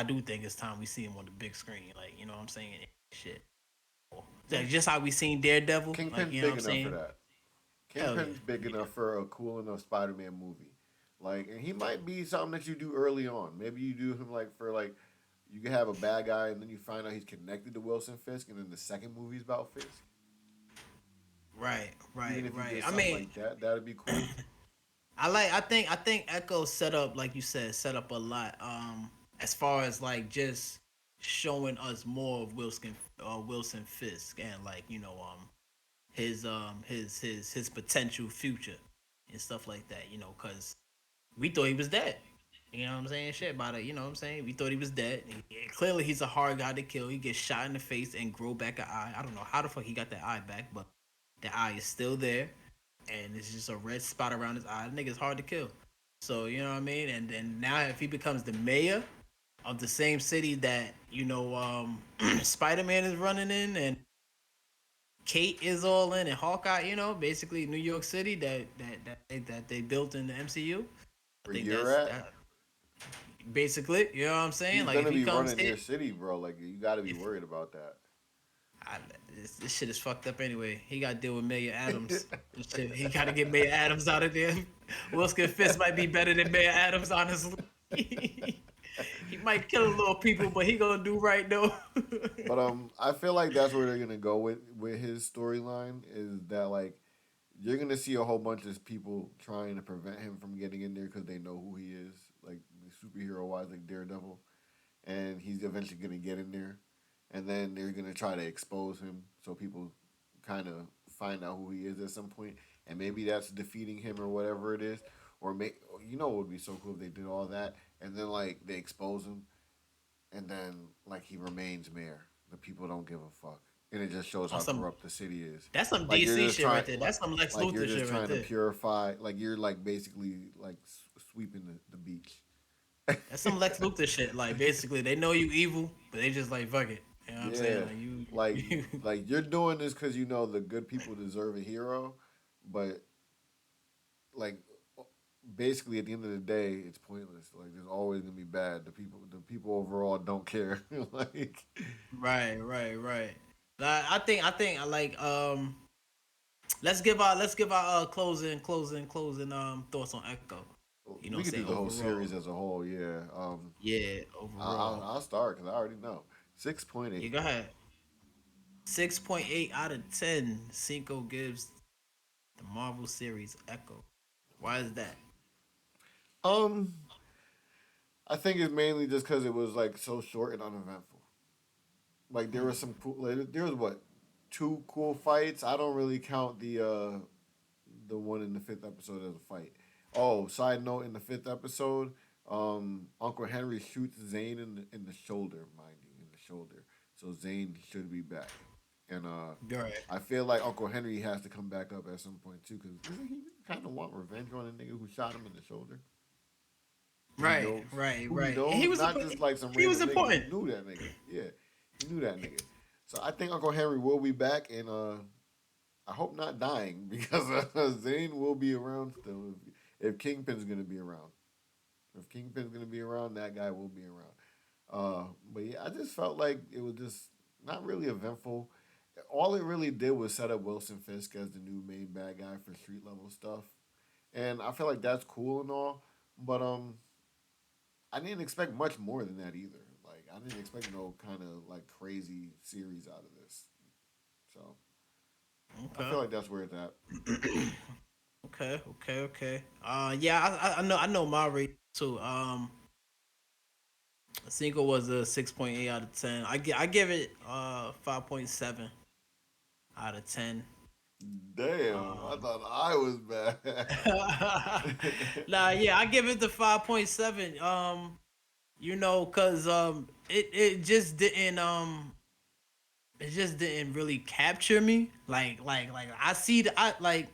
Speaker 1: do think it's time we see him on the big screen. Like you know what I'm saying? Shit.
Speaker 2: Yeah,
Speaker 1: Like just how we seen Daredevil. Like
Speaker 2: Kingpin's
Speaker 1: you know what
Speaker 2: big
Speaker 1: I'm
Speaker 2: enough for
Speaker 1: saying?
Speaker 2: that.
Speaker 1: Hell yeah.
Speaker 2: Kingpin's big enough for a cool enough Spider-Man movie. Like, and he might be something that you do early on. Maybe you do him like for like you can have a bad guy and then you find out he's connected to Wilson Fisk, and then the second movie's about Fisk. Even if you
Speaker 1: Right.
Speaker 2: did
Speaker 1: I
Speaker 2: something
Speaker 1: mean,
Speaker 2: like that, that'd be cool.
Speaker 1: I think Echo set up like you said set up a lot. As far as like just showing us more of Wilson Fisk and like his potential future and stuff like that. Cause we thought he was dead. You know what I'm saying? Shit about it. You know what I'm saying? We thought he was dead. Clearly, he's a hard guy to kill. He gets shot in the face and grow back an eye. I don't know how the fuck he got that eye back, but the eye is still there, and it's just a red spot around his eye. The nigga's hard to kill. So you know what I mean? And then now, if he becomes the mayor of the same city that Spider Man is running in, and Kate is all in, and Hawkeye, basically New York City that they built in the MCU. I
Speaker 2: Where
Speaker 1: think
Speaker 2: you're
Speaker 1: that's
Speaker 2: at,
Speaker 1: that basically. You know what I'm saying?
Speaker 2: he's
Speaker 1: Like if
Speaker 2: gonna
Speaker 1: he
Speaker 2: be
Speaker 1: comes
Speaker 2: running
Speaker 1: here,
Speaker 2: your city, bro. Like you got to be
Speaker 1: if
Speaker 2: worried about that.
Speaker 1: I, this shit is fucked up anyway. He got to deal with Mayor Adams. This shit, he got to get Mayor Adams out of there. Wilson Fisk might be better than Mayor Adams, honestly. He might kill a little people, but he gonna do right though.
Speaker 2: But I feel like that's where they're gonna go with his storyline is that like you're gonna see a whole bunch of people trying to prevent him from getting in there because they know who he is, like superhero wise, like Daredevil, and he's eventually gonna get in there, and then they're gonna try to expose him so people kind of find out who he is at some point, and maybe that's defeating him or whatever it is, or make what would be so cool if they did all that, and then like they expose him, and then like he remains mayor. The people don't give a fuck, and it just shows
Speaker 1: On
Speaker 2: how
Speaker 1: some
Speaker 2: corrupt the city is.
Speaker 1: That's some
Speaker 2: Like you're
Speaker 1: DC
Speaker 2: just
Speaker 1: shit
Speaker 2: trying,
Speaker 1: right there. That's some Lex
Speaker 2: like you're
Speaker 1: Luthor
Speaker 2: just
Speaker 1: shit right
Speaker 2: trying to
Speaker 1: there.
Speaker 2: purify. Like you're like basically like sweeping the beach.
Speaker 1: That's some Lex Luthor shit. Like basically, they know you evil, but they just like fuck it. You know what I'm saying?
Speaker 2: Yeah,
Speaker 1: Like you,
Speaker 2: like like you're doing this because you know the good people deserve a hero, but like basically at the end of the day, it's pointless. Like there's always gonna be bad. The people overall don't care. Like
Speaker 1: right, right, right. I think I like let's give our closing thoughts on Echo. You know what
Speaker 2: we
Speaker 1: I'm
Speaker 2: could
Speaker 1: saying?
Speaker 2: do the whole
Speaker 1: Overall.
Speaker 2: series as a whole. Yeah.
Speaker 1: Yeah,
Speaker 2: I'll
Speaker 1: overall.
Speaker 2: start because I already know 6.8.
Speaker 1: Yeah, go ahead. 6.8 out of 10 Cinco gives the Marvel series Echo. Why is that?
Speaker 2: Um, I think it's mainly just because it was like so short and uneventful. Like there was some cool. Like, there was what two cool fights. I don't really count the one in the fifth episode as a fight. Oh, side note: in the fifth episode, Uncle Henry shoots Zane in the shoulder, mind you, in the shoulder. So Zane should be back, and
Speaker 1: Right.
Speaker 2: I feel like Uncle Henry has to come back up at some point too, because doesn't he kind of want revenge on the nigga who shot him in the shoulder? Who he
Speaker 1: Right,
Speaker 2: knows,
Speaker 1: right,
Speaker 2: who he
Speaker 1: right. And
Speaker 2: knows, not just like some
Speaker 1: he was
Speaker 2: random nigga. He
Speaker 1: important.
Speaker 2: knew that nigga. Yeah, he knew that nigga. So I think Uncle Henry will be back, and I hope not dying because Zane will be around still. If Kingpin's gonna be around, if Kingpin's gonna be around, that guy will be around. But yeah, I just felt like it was just not really eventful. All it really did was set up Wilson Fisk as the new main bad guy for street level stuff, and I feel like that's cool and all. But I didn't expect much more than that either. Like I didn't expect no kind of like crazy series out of this. So I
Speaker 1: Okay.
Speaker 2: feel like that's where it's at.
Speaker 1: Okay. Yeah, I know my rate too. Cinco was a 6.8 out of 10. I give it 5.7 out of 10.
Speaker 2: Damn, I
Speaker 1: Um,
Speaker 2: thought I was bad.
Speaker 1: nah, yeah, I give it the 5.7. Cause it just didn't really capture me. Like I see the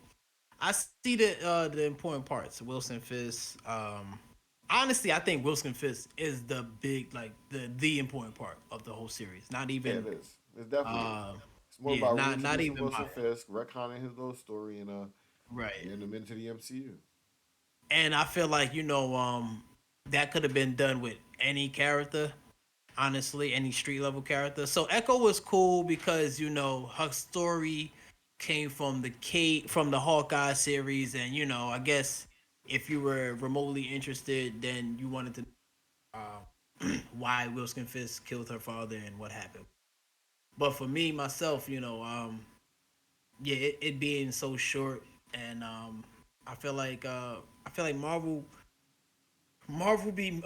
Speaker 1: important parts. Wilson Fisk. Honestly, I think Wilson Fisk is the big the important part of the whole series. Not
Speaker 2: Yeah, it
Speaker 1: even
Speaker 2: is. It definitely is.
Speaker 1: uh
Speaker 2: It's more
Speaker 1: yeah,
Speaker 2: about
Speaker 1: not
Speaker 2: reintroducing
Speaker 1: even my
Speaker 2: Wilson Fisk, retconning his little story, and
Speaker 1: right.
Speaker 2: getting him into the MCU.
Speaker 1: And I feel like that could have been done with any character, honestly, any street level character. So Echo was cool because her story came from the Hawkeye series, and I guess if you were remotely interested, then you wanted to why Wilson Fisk killed her father and what happened. But for me myself, yeah, it being so short, and I feel like Marvel be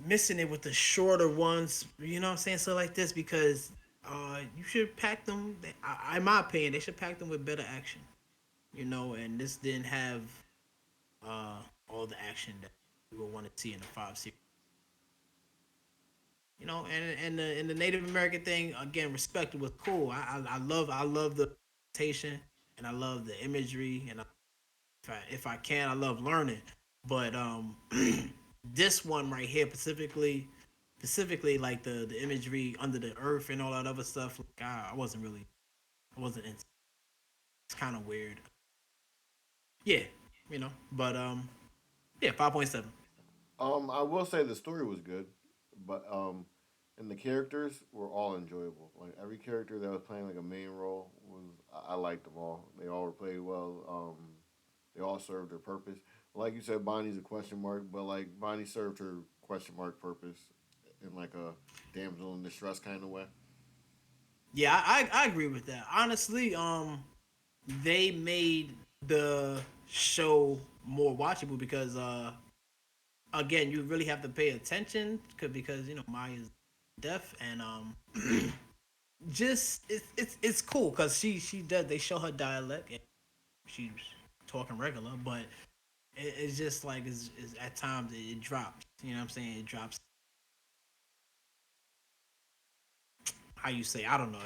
Speaker 1: missing it with the shorter ones. You know what I'm saying? So like this because you should pack them. In my opinion, they should pack them with better action. And this didn't have all the action. we will want to see in the 5 series. You know, and the Native American thing again, respected was cool. I love the presentation and I love the imagery and if I can, I love learning. But this one right here specifically like the imagery under the earth and all that other stuff. Like I wasn't really, I wasn't into. It's kind of weird. Yeah, But yeah, 5.7.
Speaker 2: I will say the story was good, but and the characters were all enjoyable. Like every character that was playing like a main role was, I liked them all. They all were played well. They all served their purpose. Like you said, Bonnie's a question mark, but like Bonnie served her question mark purpose in like a damsel in distress kind of way.
Speaker 1: Yeah, I agree with that. Honestly, they made the show more watchable because again, you really have to pay attention because Maya's deaf and just it's cool because she does they show her dialect and she's talking regular, but it's just like it's at times it drops. You know what I'm saying? It drops. How you say? I don't know.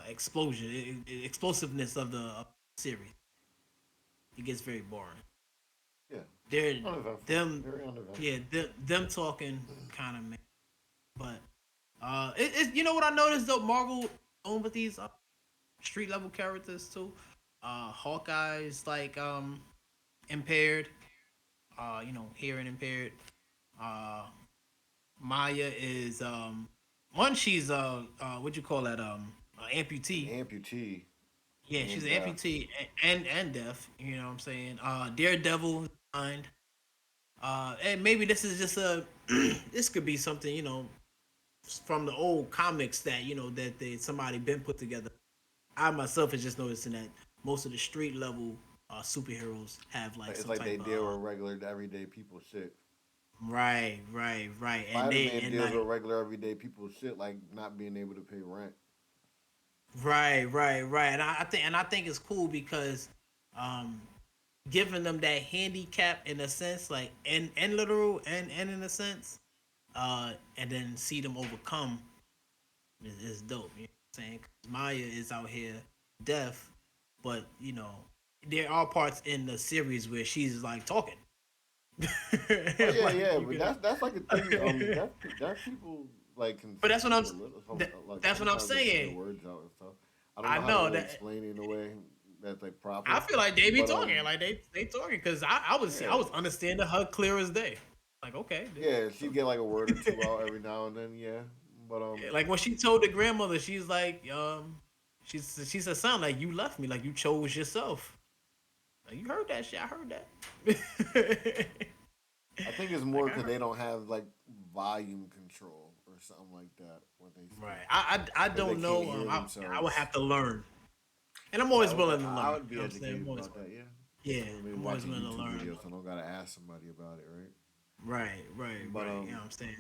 Speaker 1: Explosion, explosiveness of the series. It gets very boring.
Speaker 2: Yeah,
Speaker 1: They're
Speaker 2: uneventful,
Speaker 1: them,
Speaker 2: very uneventful.
Speaker 1: yeah, them talking kind of, but you know what I noticed though? Marvel on with these street level characters too. Hawkeye's like impaired. Hearing impaired. Uh, Maya is one. She's what you call that
Speaker 2: An
Speaker 1: amputee.
Speaker 2: amputee
Speaker 1: Yeah, she's
Speaker 2: and
Speaker 1: an amputee and deaf. You know what I'm saying? Daredevil is blind. And maybe this is just a this could be something from the old comics that that somebody been put together. I myself is just noticing that most of the street level superheroes have like
Speaker 2: it's
Speaker 1: some
Speaker 2: like they
Speaker 1: type of
Speaker 2: deal with regular everyday people shit.
Speaker 1: right, and
Speaker 2: Spider
Speaker 1: they
Speaker 2: Man
Speaker 1: and
Speaker 2: deals with
Speaker 1: like
Speaker 2: regular everyday people shit like not being able to pay rent.
Speaker 1: right, and I think it's cool because um giving them that handicap in a sense, like and literal and in a sense, and then see them overcome is dope. You know what I'm saying? 'Cause Maya is out here deaf, but there are parts in the series where she's like talking.
Speaker 2: Oh yeah,
Speaker 1: Like
Speaker 2: yeah,
Speaker 1: you
Speaker 2: but
Speaker 1: could,
Speaker 2: that's like a thing. Deaf people like can
Speaker 1: but that's what
Speaker 2: speak
Speaker 1: I'm.
Speaker 2: a little. Like
Speaker 1: That's what I'm
Speaker 2: sometimes they can get
Speaker 1: saying.
Speaker 2: words out and stuff. I don't
Speaker 1: I
Speaker 2: know how to
Speaker 1: know
Speaker 2: really
Speaker 1: that.
Speaker 2: explain it in a way that's like
Speaker 1: I
Speaker 2: proper,
Speaker 1: feel like they be
Speaker 2: but
Speaker 1: talking, like they talking, because I
Speaker 2: yeah,
Speaker 1: was understanding her clear as day. Like okay,
Speaker 2: yeah, she get like a word or two out every now and then, yeah, but
Speaker 1: like when she told the grandmother, she's like, she said something like, "You left me, like you chose yourself." Like you heard that shit. I heard that.
Speaker 2: I think it's
Speaker 1: Like
Speaker 2: more
Speaker 1: I
Speaker 2: because
Speaker 1: heard.
Speaker 2: they don't have like volume control or something like that when they
Speaker 1: Right.
Speaker 2: speak
Speaker 1: I
Speaker 2: because they
Speaker 1: don't
Speaker 2: can't
Speaker 1: know.
Speaker 2: hear
Speaker 1: I would
Speaker 2: themselves.
Speaker 1: have to learn, and I'm
Speaker 2: Yeah,
Speaker 1: always willing to
Speaker 2: I
Speaker 1: learn.
Speaker 2: would
Speaker 1: You
Speaker 2: be
Speaker 1: know what I'm saying?
Speaker 2: educated about that. Yeah,
Speaker 1: Yeah,
Speaker 2: maybe
Speaker 1: I'm always
Speaker 2: watch a
Speaker 1: willing to
Speaker 2: YouTube
Speaker 1: learn.
Speaker 2: video, so I don't gotta ask somebody about it, right? But
Speaker 1: Right. You know what I'm saying?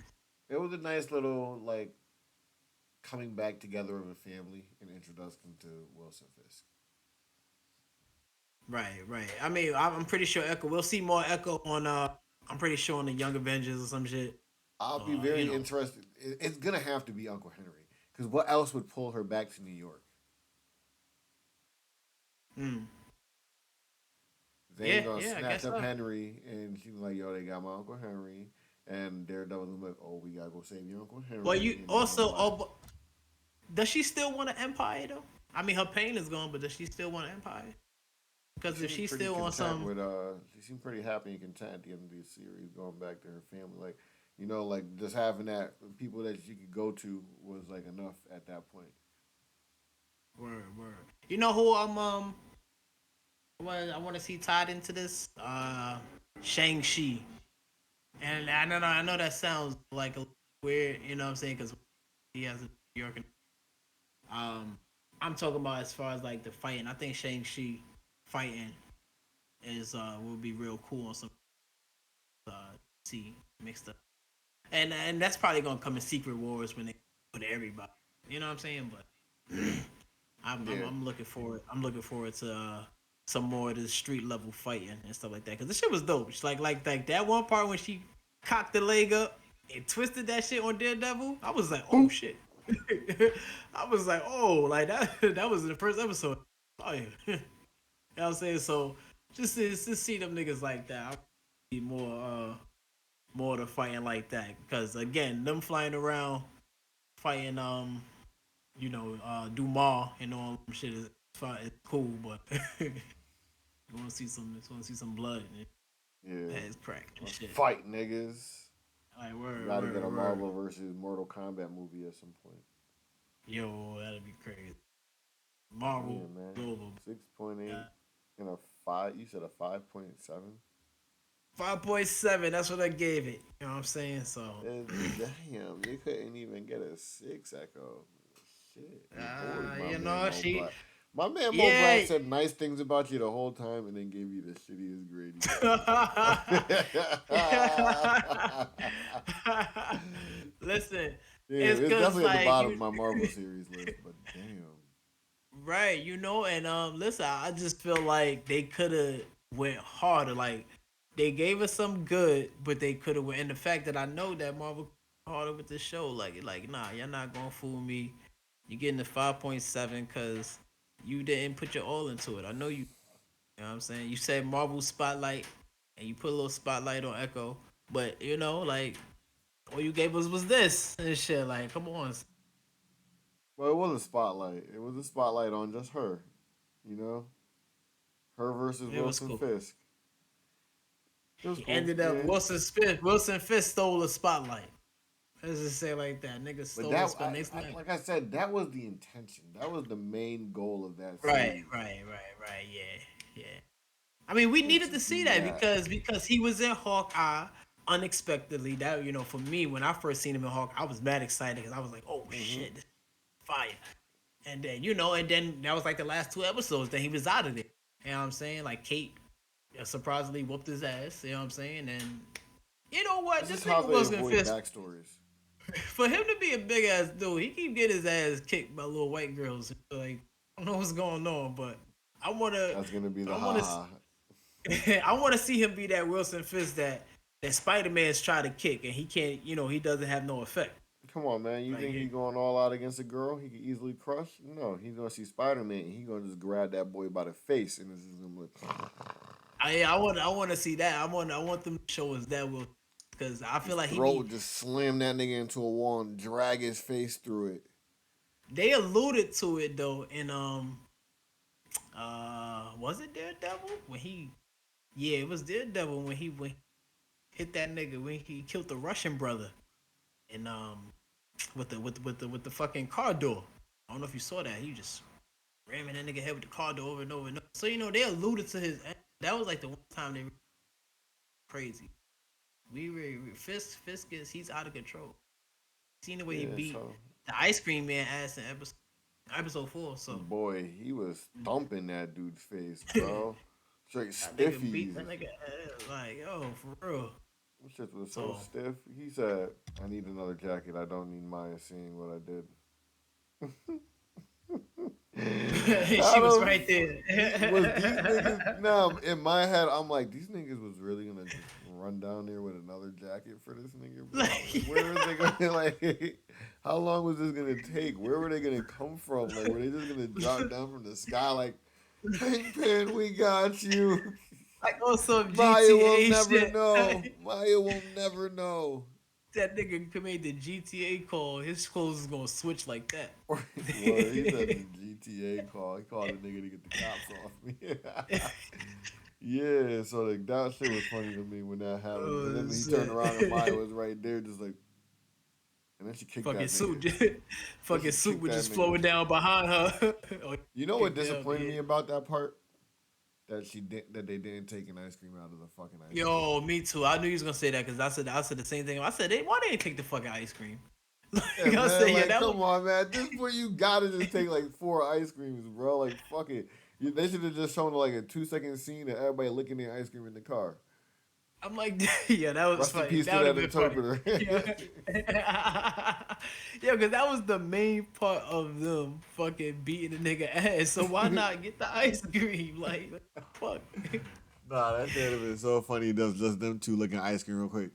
Speaker 2: it was a nice little like coming back together of a family and introduction to Wilson Fisk.
Speaker 1: Right. I mean, I'm pretty sure Echo. We'll see more Echo on. I'm pretty sure on the Young Avengers or some shit.
Speaker 2: I'll be
Speaker 1: You
Speaker 2: very
Speaker 1: know.
Speaker 2: interested. It's gonna have to be Uncle Henry because what else would pull her back to New York?
Speaker 1: Mm.
Speaker 2: They ain't gonna
Speaker 1: Yeah. I
Speaker 2: snatch
Speaker 1: guess
Speaker 2: up
Speaker 1: so.
Speaker 2: Henry, and she's like, "Yo, they got my Uncle Henry," and Daredevil's like, "Oh, we gotta go save your Uncle
Speaker 1: Well,
Speaker 2: Henry,"
Speaker 1: you
Speaker 2: and then
Speaker 1: also.
Speaker 2: like,
Speaker 1: Oh, does she still want an empire though? I mean, her pain is gone, but does she still want an empire?
Speaker 2: she
Speaker 1: Because if
Speaker 2: seems
Speaker 1: she's
Speaker 2: pretty
Speaker 1: still on
Speaker 2: content
Speaker 1: some.
Speaker 2: with she seemed pretty happy and content at the end of the series, going back to her family. Like, like just having that people that she could go to was like enough at that point.
Speaker 1: Word. You know who I want to see tied into this? Shang-Chi. And I know that sounds like a weird, you know what I'm saying? Because he has a New York. Um, I'm talking about as far as like the fighting. I think Shang-Chi fighting is will be real cool on some uh see mixed up. And that's probably gonna come in Secret Wars when they put everybody. You know what I'm saying? But I'm, I'm
Speaker 2: Yeah,
Speaker 1: I'm looking forward. I'm looking forward to some more of the street level fighting and stuff like that. Cause the shit was dope. It's like that one part when she cocked the leg up and twisted that shit on Daredevil. I was like, oh shit. I was like, oh, like that. That was in the first episode. Oh yeah. You know what I'm saying? So just see them niggas like that. I need more of the fighting like that. Because again, them flying around fighting Dumas and all them shit is fine. It's cool, but you want to see some blood and
Speaker 2: Yeah.
Speaker 1: heads crack and
Speaker 2: Let's
Speaker 1: shit.
Speaker 2: fight, niggas.
Speaker 1: Like
Speaker 2: We
Speaker 1: word,
Speaker 2: got to get a
Speaker 1: word, word.
Speaker 2: Marvel versus Mortal Kombat movie at some point.
Speaker 1: Yo, that'd be crazy.
Speaker 2: Yeah,
Speaker 1: Marvel
Speaker 2: man.
Speaker 1: global.
Speaker 2: 6.8
Speaker 1: Uh,
Speaker 2: and a 5. You said a 5.7?
Speaker 1: 5.7. That's what I gave it. You know what I'm saying? So,
Speaker 2: Damn, you couldn't even get a 6 Echo. Shit, you bullied my
Speaker 1: you
Speaker 2: man
Speaker 1: know,
Speaker 2: Mo
Speaker 1: she,
Speaker 2: Black. My man Mo Black
Speaker 1: yeah.
Speaker 2: said nice things about you the whole time and then gave you the shittiest grade you could.
Speaker 1: Listen,
Speaker 2: Yeah,
Speaker 1: it's
Speaker 2: it's
Speaker 1: cause
Speaker 2: definitely at the
Speaker 1: like
Speaker 2: bottom
Speaker 1: you
Speaker 2: of my Marvel series list, but damn.
Speaker 1: right, and listen, I just feel like they could have went harder. Like they gave us some good, but they could have went. And the fact that I know that Marvel harder with the show, like nah, you're not gonna fool me. You're getting the 5.7 because you didn't put your all into it. I know you. You know what I'm saying? You said Marvel Spotlight, and you put a little spotlight on Echo, but like all you gave us was this and shit. Like, come on,
Speaker 2: Well, it was a spotlight. It was a spotlight on just her. You know, her versus
Speaker 1: it was
Speaker 2: Wilson
Speaker 1: cool.
Speaker 2: Fisk. It was
Speaker 1: He
Speaker 2: cool.
Speaker 1: ended up
Speaker 2: Yeah,
Speaker 1: Wilson Fisk stole the spotlight. Let's just say like that. Nigga
Speaker 2: but
Speaker 1: stole the
Speaker 2: that,
Speaker 1: spot. Next night.
Speaker 2: like I said, that was the intention. That was the main goal of that
Speaker 1: Right,
Speaker 2: series.
Speaker 1: right. Yeah, yeah. I mean, we
Speaker 2: Was
Speaker 1: needed
Speaker 2: to
Speaker 1: to see
Speaker 2: do
Speaker 1: that
Speaker 2: that.
Speaker 1: because he was in Hawkeye unexpectedly. That for me, when I first seen him in Hawkeye, I was mad excited because I was like, oh
Speaker 2: Hmm.
Speaker 1: shit, this is fire. And then and then that was like the last two episodes. Then he was out of there. You know what I'm saying? Like Kate surprisingly whooped his ass. You know what I'm saying? And you know what?
Speaker 2: This is
Speaker 1: This
Speaker 2: how
Speaker 1: nigga
Speaker 2: they
Speaker 1: Wilson
Speaker 2: avoid
Speaker 1: Fisk,
Speaker 2: backstories.
Speaker 1: for him to be a big ass dude, he keep getting his ass kicked by little white girls. Like I don't know what's going on, but I wanna,
Speaker 2: That's gonna be the
Speaker 1: I wanna,
Speaker 2: haha.
Speaker 1: I wanna see him be that Wilson Fisk that Spider Man's try to kick and he can't. He doesn't have no effect.
Speaker 2: Come on, man. You
Speaker 1: Like
Speaker 2: think he going all out against a girl? He could easily crush? No, he's gonna see Spider Man. He gonna just grab that boy by the face and it's just gonna be like,
Speaker 1: I want to see that. I want them to show us that will because I
Speaker 2: his
Speaker 1: feel like he
Speaker 2: throat
Speaker 1: be.
Speaker 2: just slam that nigga into a wall and drag his face through it.
Speaker 1: They alluded to it though in was it Daredevil when he yeah it was Daredevil when he hit that nigga when he killed the Russian brother and with the fucking car door. I don't know if you saw that. He just ramming that nigga head with the car door over and over and over. So they alluded to his. That was like the one time they were crazy. Fisk is he's out of control. Seen the way he
Speaker 2: Yeah,
Speaker 1: beat
Speaker 2: so
Speaker 1: the ice cream man ass in episode 4. So
Speaker 2: boy, he was thumping that dude's face, bro. Straight
Speaker 1: that nigga beat
Speaker 2: stiffies.
Speaker 1: that nigga ass like yo for real.
Speaker 2: That shit was so
Speaker 1: So
Speaker 2: stiff. He said, I need another jacket. I don't need Maya seeing what I did.
Speaker 1: she
Speaker 2: How
Speaker 1: was
Speaker 2: the
Speaker 1: right
Speaker 2: was these niggas
Speaker 1: there.
Speaker 2: now in my head I'm like these niggas was really gonna just run down there with another jacket for this nigga, bro. Like
Speaker 1: like,
Speaker 2: where was they gonna like how long was this gonna take? Where were they gonna come from? Like were they just gonna drop down from the sky like Pin, we got you.
Speaker 1: like on some
Speaker 2: Maya will
Speaker 1: GTA
Speaker 2: never
Speaker 1: shit.
Speaker 2: know. Maya will never know.
Speaker 1: That nigga made the GTA call. His clothes is gonna switch like that.
Speaker 2: Word, he said the GTA call. He called the nigga to get the cops off me. Yeah, so like that shit was funny to me when that happened. And
Speaker 1: Oh
Speaker 2: then he turned around and Maya
Speaker 1: shit!
Speaker 2: was right there, just like, and then she kicked
Speaker 1: Fucking
Speaker 2: that nigga.
Speaker 1: suit,
Speaker 2: Then
Speaker 1: fucking
Speaker 2: she
Speaker 1: suit
Speaker 2: kicked
Speaker 1: was
Speaker 2: that
Speaker 1: just
Speaker 2: nigga.
Speaker 1: flowing down behind her. Oh,
Speaker 2: You know what
Speaker 1: kicked down,
Speaker 2: disappointed
Speaker 1: yeah.
Speaker 2: me about that part? That they didn't take an ice cream out of the fucking ice cream.
Speaker 1: Yo, me too. I knew you was gonna say that because I said the same thing. I said, why they didn't take the fucking ice cream?
Speaker 2: Yeah,
Speaker 1: Like I
Speaker 2: man,
Speaker 1: said, yeah,
Speaker 2: like
Speaker 1: that was
Speaker 2: come on, man. At this point, you gotta just take like 4 ice creams, bro. Like fuck it. They should have just shown like a 2 second scene of everybody licking their ice cream in the car.
Speaker 1: I'm like, yeah, that was
Speaker 2: Rest in
Speaker 1: funny.
Speaker 2: peace
Speaker 1: That
Speaker 2: to
Speaker 1: would have
Speaker 2: that
Speaker 1: been funny.
Speaker 2: interpreter.
Speaker 1: Yeah. Yeah, because that was the main part of them fucking beating the nigga ass. So why not get the ice cream? Like, fuck.
Speaker 2: Nah, that should have been so funny. Does just them two looking at ice cream real quick.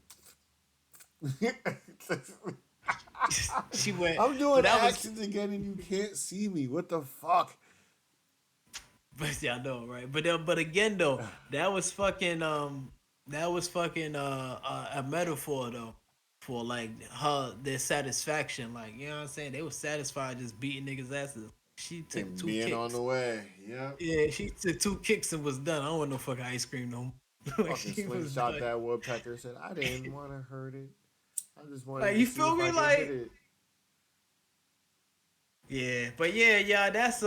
Speaker 1: She went,
Speaker 2: I'm
Speaker 1: but
Speaker 2: doing
Speaker 1: that was,
Speaker 2: actions again and you can't see me. What the fuck?
Speaker 1: but yeah, I know, right? But again, though, that was fucking a metaphor though for like their satisfaction. Like, you know what I'm saying? They were satisfied just beating niggas' asses. She took
Speaker 2: And
Speaker 1: two
Speaker 2: being on the
Speaker 1: kicks.
Speaker 2: way. Yep.
Speaker 1: Yeah, she took two kicks and was done. I don't want no fucking ice cream no more. Like
Speaker 2: Fucking
Speaker 1: she was
Speaker 2: slingshot
Speaker 1: done.
Speaker 2: that woodpecker. Said, I didn't want to hurt it. I just wanted
Speaker 1: Like
Speaker 2: to
Speaker 1: you
Speaker 2: see
Speaker 1: feel
Speaker 2: if I
Speaker 1: me?
Speaker 2: could hit
Speaker 1: Like
Speaker 2: it.
Speaker 1: yeah, but yeah, that is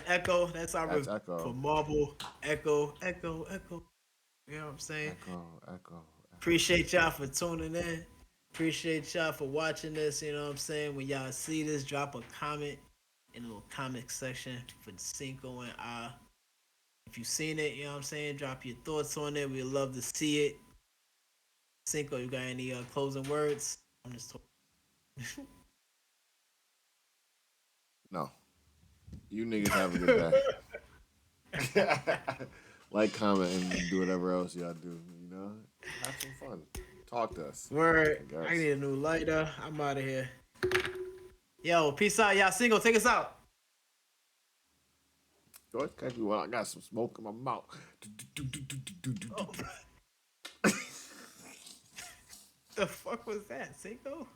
Speaker 1: Echo. That's our
Speaker 2: That's
Speaker 1: review for
Speaker 2: Echo.
Speaker 1: Marvel. Echo. You know what I'm saying?
Speaker 2: Echo. Echo. Echo.
Speaker 1: Appreciate y'all for tuning in. Appreciate y'all for watching this. You know what I'm saying? When y'all see this, drop a comment in the little comment section for Cinco and I. If you've seen it, you know what I'm saying? Drop your thoughts on it. We'd love to see it. Cinco, you got any closing words? I'm just talking.
Speaker 2: No. You niggas have a good day. Like, comment, and do whatever else y'all do. You know, have some fun. Talk to us.
Speaker 1: Word.
Speaker 2: I
Speaker 1: I
Speaker 2: guess.
Speaker 1: need a new lighter. I'm out of here. Yo, peace out, y'all. Single, take us out.
Speaker 2: George, catch me while I got some smoke in my mouth.
Speaker 1: Oh, the fuck was that, Cinco?